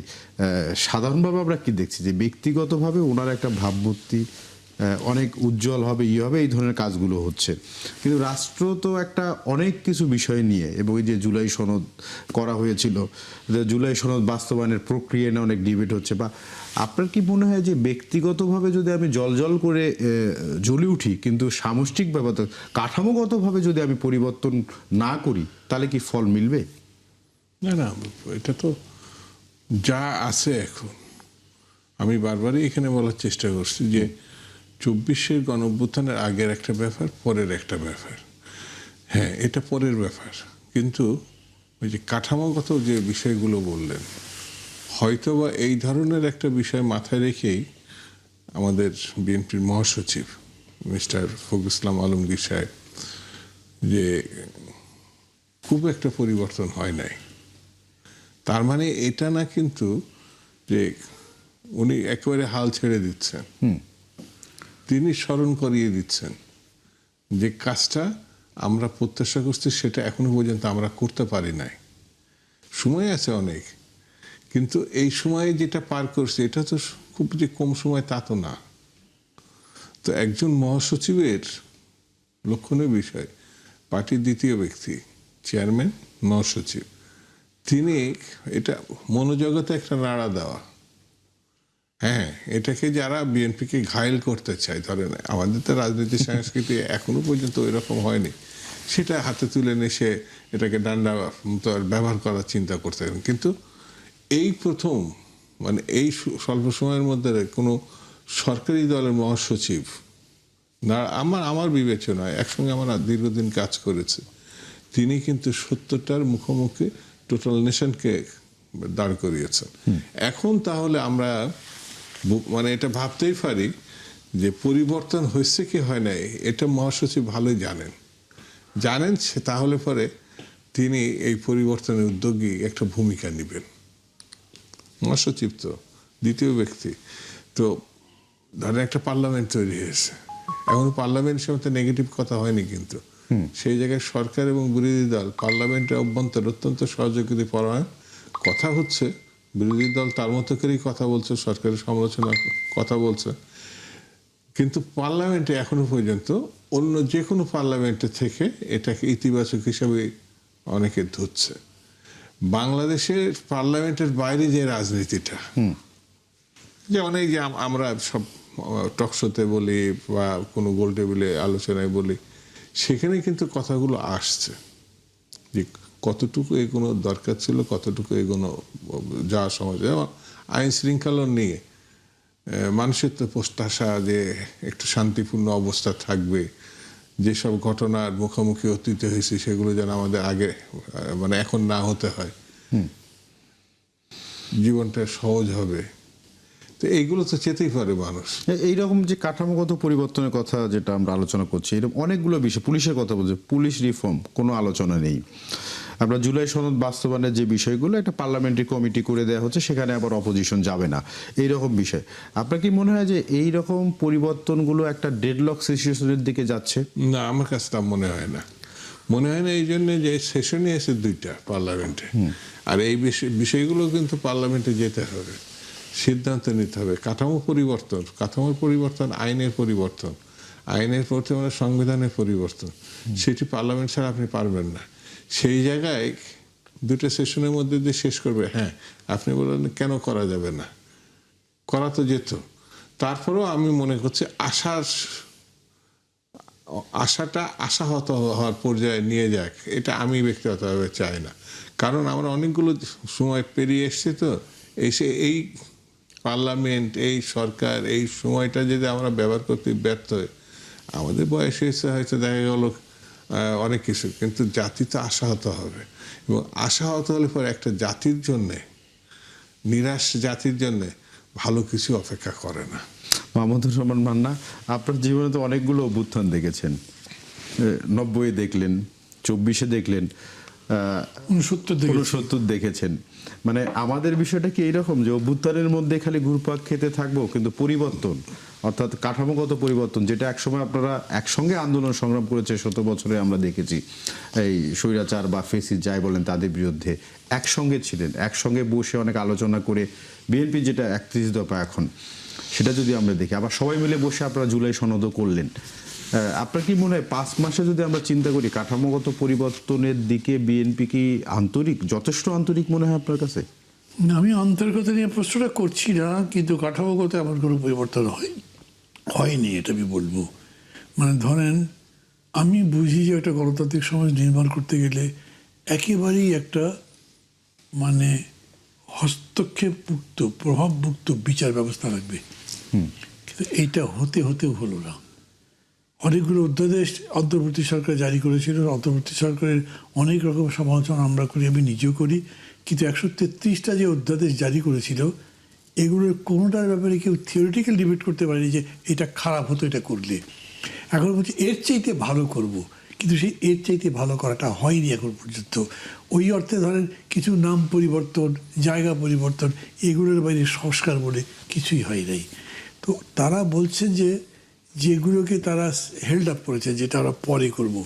সাধারণভাবে আমরা কি দেখছি যে ব্যক্তিগতভাবে ওনার একটা ভাবমূর্তি অনেক উজ্জ্বল হবে, হবে, এই ধরনের কাজগুলো হচ্ছে। কিন্তু রাষ্ট্র তো একটা অনেক কিছু বিষয় নিয়ে, এবং এই যে জুলাই সনদ করা হয়েছিল, জুলাই সনদ বাস্তবায়নের প্রক্রিয়া নিয়ে অনেক ডিবেট হচ্ছে। বা আপনার কি মনে হয় যে ব্যক্তিগতভাবে যদি আমি জল করে জ্বলে উঠি, কিন্তু সামষ্টিকভাবে কাঠামোগতভাবে যদি আমি পরিবর্তন না করি, তাহলে কি ফল মিলবে? না না, এটা তো যা আছে এখন, আমি বারবারই এখানে বলার চেষ্টা করছি যে 24-এর গণঅভ্যুত্থানের আগের একটা ব্যাপার, পরের একটা ব্যাপার। হ্যাঁ, এটা পরের ব্যাপার, কিন্তু ওই যে কাঠামোগত যে বিষয়গুলো বললেন, হয়তোবা এই ধরনের একটা বিষয় মাথায় রেখেই আমাদের বিএনপির মহাসচিব মিস্টার ফখরুল ইসলাম আলমগীর সাহেব যে খুব একটা পরিবর্তন হয় নাই। তার মানে এটা না কিন্তু যে উনি একেবারে হাল ছেড়ে দিচ্ছেন, তিনি স্মরণ করিয়ে দিচ্ছেন যে কাজটা আমরা প্রত্যাশা করছি সেটা এখনো পর্যন্ত আমরা করতে পারি নাই। সময় আছে অনেক, কিন্তু এই সময়ে যেটা পার করছে এটা তো খুব যে কম সময় তা তো না। তো একজন মহাসচিবের লক্ষণীয় বিষয়, পার্টির দ্বিতীয় ব্যক্তি, চেয়ারম্যান, মহাসচিব, তিনি এটা মনোজগতে একটা নাড়া দেওয়া। হ্যাঁ, এটাকে যারা বিএনপিকে ঘায়েল করতে চায়, ধরেন আমাদের তো রাজনীতি সংস্কৃতি এখনো পর্যন্ত ওই রকম হয়নি, সেটা হাতে তুলে নিয়ে সে এটাকে ডান্ডা ব্যবহার করার চিন্তা করতে পারেন। কিন্তু এই প্রথম, মানে এই স্বল্প সময়ের মধ্যে কোনো সরকারি দলের মহাসচিব না, আমার বিবেচনায়, একসঙ্গে আমরা দীর্ঘদিন কাজ করেছে, তিনি কিন্তু সত্যটার মুখোমুখি টোটাল নেশনকে দাঁড় করিয়েছেন। এখন তাহলে আমরা মানে এটা ভাবতেই পারি যে পরিবর্তন হয়েছে কি হয় নাই, এটা মহাসচিব ভালোই জানেন সে, তাহলে পরে তিনি এই পরিবর্তনের উদ্যোগী একটা ভূমিকা নেবেন। মহাসচিব তো দ্বিতীয় ব্যক্তি, তো ধরেন একটা পার্লামেন্ট তৈরি হয়েছে, এখন পার্লামেন্টের মধ্যে নেগেটিভ কথা হয়নি, কিন্তু সেই জায়গায় সরকার এবং বিরোধী দল পার্লামেন্টের অভ্যন্তরে অত্যন্ত সহযোগিতা পরায়ণ কথা হচ্ছে। বিরোধী দল তার মতো করেই কথা বলছে, সরকারের সমালোচনার কথা বলছে, কিন্তু পার্লামেন্টে এখনো পর্যন্ত অন্য যে কোনো পার্লামেন্টের থেকে এটাকে ইতিবাচক হিসাবে অনেকে ধরছে। বাংলাদেশের পার্লামেন্টের বাইরে যে রাজনীতিটা, যে অনেক যে আমরা সব টকশোতে বলি বা কোনো গোল টেবিলে আলোচনায় বলি, সেখানে কিন্তু কথাগুলো আসছে যে কতটুকু এগোনো দরকার ছিল, কতটুকু এগোনো যাওয়া সময়, যেমন আইন শৃঙ্খলা নিয়ে মানুষের তো প্রত্যাশা যে একটু শান্তিপূর্ণ অবস্থা থাকবে, যেসব ঘটনার মুখোমুখি অতীতে হয়েছে সেগুলো যেন আমাদের আগে, মানে এখন না হতে হয়, জীবনটা সহজ হবে। তো এইগুলো তো চেতেই পারে মানুষ। এইরকম যে কাঠামোগত পরিবর্তনের কথা যেটা আমরা আলোচনা করছি, এরকম অনেকগুলো বিষয়, পুলিশের কথা বলছে, পুলিশ রিফর্ম কোনো আলোচনা নেই। আমরা জুলাই সনদ বাস্তবায়নের যে বিষয়গুলো একটা পার্লামেন্টারি কমিটি করে দেওয়া হচ্ছে, সেখানে আবার অপোজিশন যাবে না, এইরকম বিষয়। আপনার কি মনে হয় যে এই রকম পরিবর্তনগুলো একটা ডেডলক সিচুয়েশনের দিকে যাচ্ছে? না, আমার কাছে তা মনে হয় না। মনে হয় না এই জন্য যে সেশনই আছে দুইটা পার্লামেন্টে, আর এই বিষয়গুলো কিন্তু পার্লামেন্টে যেতে হবে, সিদ্ধান্ত নিতে হবে। কাঠামোর পরিবর্তন, আইনের পরিবর্তন, আইনের প্রতি মানে সংবিধানের পরিবর্তন, সেটি পার্লামেন্ট ছাড়া আপনি পারবেন না। সেই জায়গায় দুটো সেশনের মধ্যে দিয়ে শেষ করবে। হ্যাঁ, আপনি বললেন কেন করা যাবে না, করা তো যেত। তারপরেও আমি মনে করছি আশাটা আশাহত হওয়ার পর্যায়ে নিয়ে যাক, এটা আমি ব্যক্তিগতভাবে চাই না। কারণ আমরা অনেকগুলো সময় পেরিয়ে এসছি, তো এসে এই পার্লামেন্ট, এই সরকার, এই সময়টা যদি আমরা ব্যবহার করতে ব্যর্থ হই, আমাদের বয়স এসে হয়তো দেখা গেল অনেক কিছু, কিন্তু জাতি তো আশাহত হবে। এবং আশাহত হলে পরে একটা জাতির জন্যে, নিরাশ জাতির জন্যে ভালো কিছু অপেক্ষা করে না। মাহমুদুর রহমান মান্না, আপনার জীবনে তো অনেকগুলো অভ্যুত্থান দেখেছেন। 90 দেখলেন, 24 দেখলেন, 69 দেখেছেন। মানে আমাদের বিষয়টা কি এইরকম যে অভ্যুত্থানের মধ্যে খালি ঘুরপাক খেতে থাকবো, কিন্তু পরিবর্তন অর্থাৎ কাঠামোগত পরিবর্তন, যেটা একসময় আপনারা একসঙ্গে আন্দোলন সংগ্রাম করেছে 100 বছরে আমরা দেখেছি, এই স্বৈরাচার বা ফেসিস্ট যাই বলেন তাদের বিরুদ্ধে একসঙ্গে ছিলেন, একসঙ্গে বসে অনেক আলোচনা করে বিএনপি যেটা 31 দফা এখন, সেটা যদি আমরা দেখি, আবার সবাই মিলে বসে আপনারা জুলাই সনদও করলেন। আপনার কি মনে হয় 5 মাসে যদি আমরা চিন্তা করি কাঠামোগত পরিবর্তনের দিকে বিএনপি কি আন্তরিক, যথেষ্ট আন্তরিক মনে হয় আপনার কাছে? না, আমি আন্তরিকতা নিয়ে প্রশ্নটা করছি না, কিন্তু কাঠামোগত এমন কোনো পরিবর্তন হয়নি, এটা আমি বলবো। মানে ধরেন, আমি বুঝি যে একটা গণতান্ত্রিক সমাজ নির্মাণ করতে গেলে একেবারেই একটা মানে হস্তক্ষেপ মুক্ত, প্রভাব মুক্ত বিচার ব্যবস্থা লাগবে। কিন্তু এইটা হতেও হলো না। অনেকগুলো অধ্যাদেশ অন্তর্বর্তী সরকার জারি করেছিল, অন্তর্বর্তী সরকারের অনেক রকম সমালোচনা আমরা করি, আমি নিজেও করি, কিন্তু 133টা যে অধ্যাদেশ জারি করেছিল, এগুলোর কোনোটার ব্যাপারে কেউ থিওরিটিক্যাল ডিবেট করতে পারেনি যে এটা খারাপ হতো এটা করলে। এখন বলছি এর চাইতে ভালো করব, কিন্তু সেই এর চাইতে ভালো করাটা হয়নি এখন পর্যন্ত। ওই অর্থে ধরেন কিছু নাম পরিবর্তন, জায়গা পরিবর্তন, এগুলোর বাইরে সংস্কার বলে কিছুই হয় নাই। তো তারা বলছেন যে যেগুলোকে তারা হেল্ড আপ করেছে, যেটা আমরা পরে করব,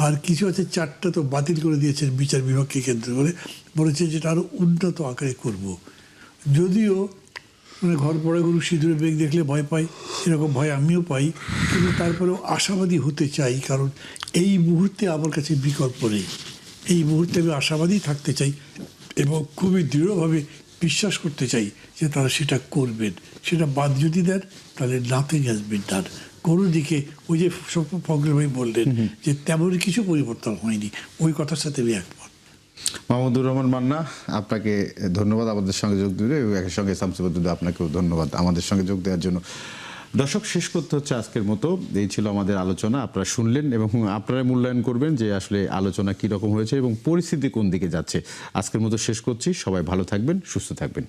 আর কিছু আছে 4টা তো বাতিল করে দিয়েছেন বিচার বিভাগকে কেন্দ্র করে, বলেছে যেটা আরও উন্নত আকারে করব। যদিও মানে ঘর পড়ে গরু সিঁদুরে বেগ দেখলে ভয় পাই, এরকম ভয় আমিও পাই, কিন্তু তারপরেও আশাবাদী হতে চাই, কারণ এই মুহূর্তে আমার কাছে বিকল্প নেই। এই মুহূর্তে আমি আশাবাদী থাকতে চাই এবং খুবই দৃঢ়ভাবে বিশ্বাস করতে চাই যে তারা সেটা করবেন। সেটা বাদ যদি দেন তাহলে নাথিং হ্যাজ বিন ডান। কোনো দিকে ওই যে ফখরুল ভাই বললেন যে তেমন কিছু পরিবর্তন হয়নি, ওই কথার সাথে আমি একমত। মাহমুদুর রহমান মান্না, আপনাকে ধন্যবাদ আমাদের সঙ্গে যোগ দিতে, এবং একই সঙ্গে শামসুদ্দিন আপনাকেও ধন্যবাদ আমাদের সঙ্গে যোগ দেওয়ার জন্য। দর্শক, শেষ করতে হচ্ছে আজকের মতো। এই ছিল আমাদের আলোচনা, আপনারা শুনলেন এবং আপনারা মূল্যায়ন করবেন যে আসলে আলোচনা কী রকম হয়েছে এবং পরিস্থিতি কোন দিকে যাচ্ছে। আজকের মতো শেষ করছি। সবাই ভালো থাকবেন, সুস্থ থাকবেন।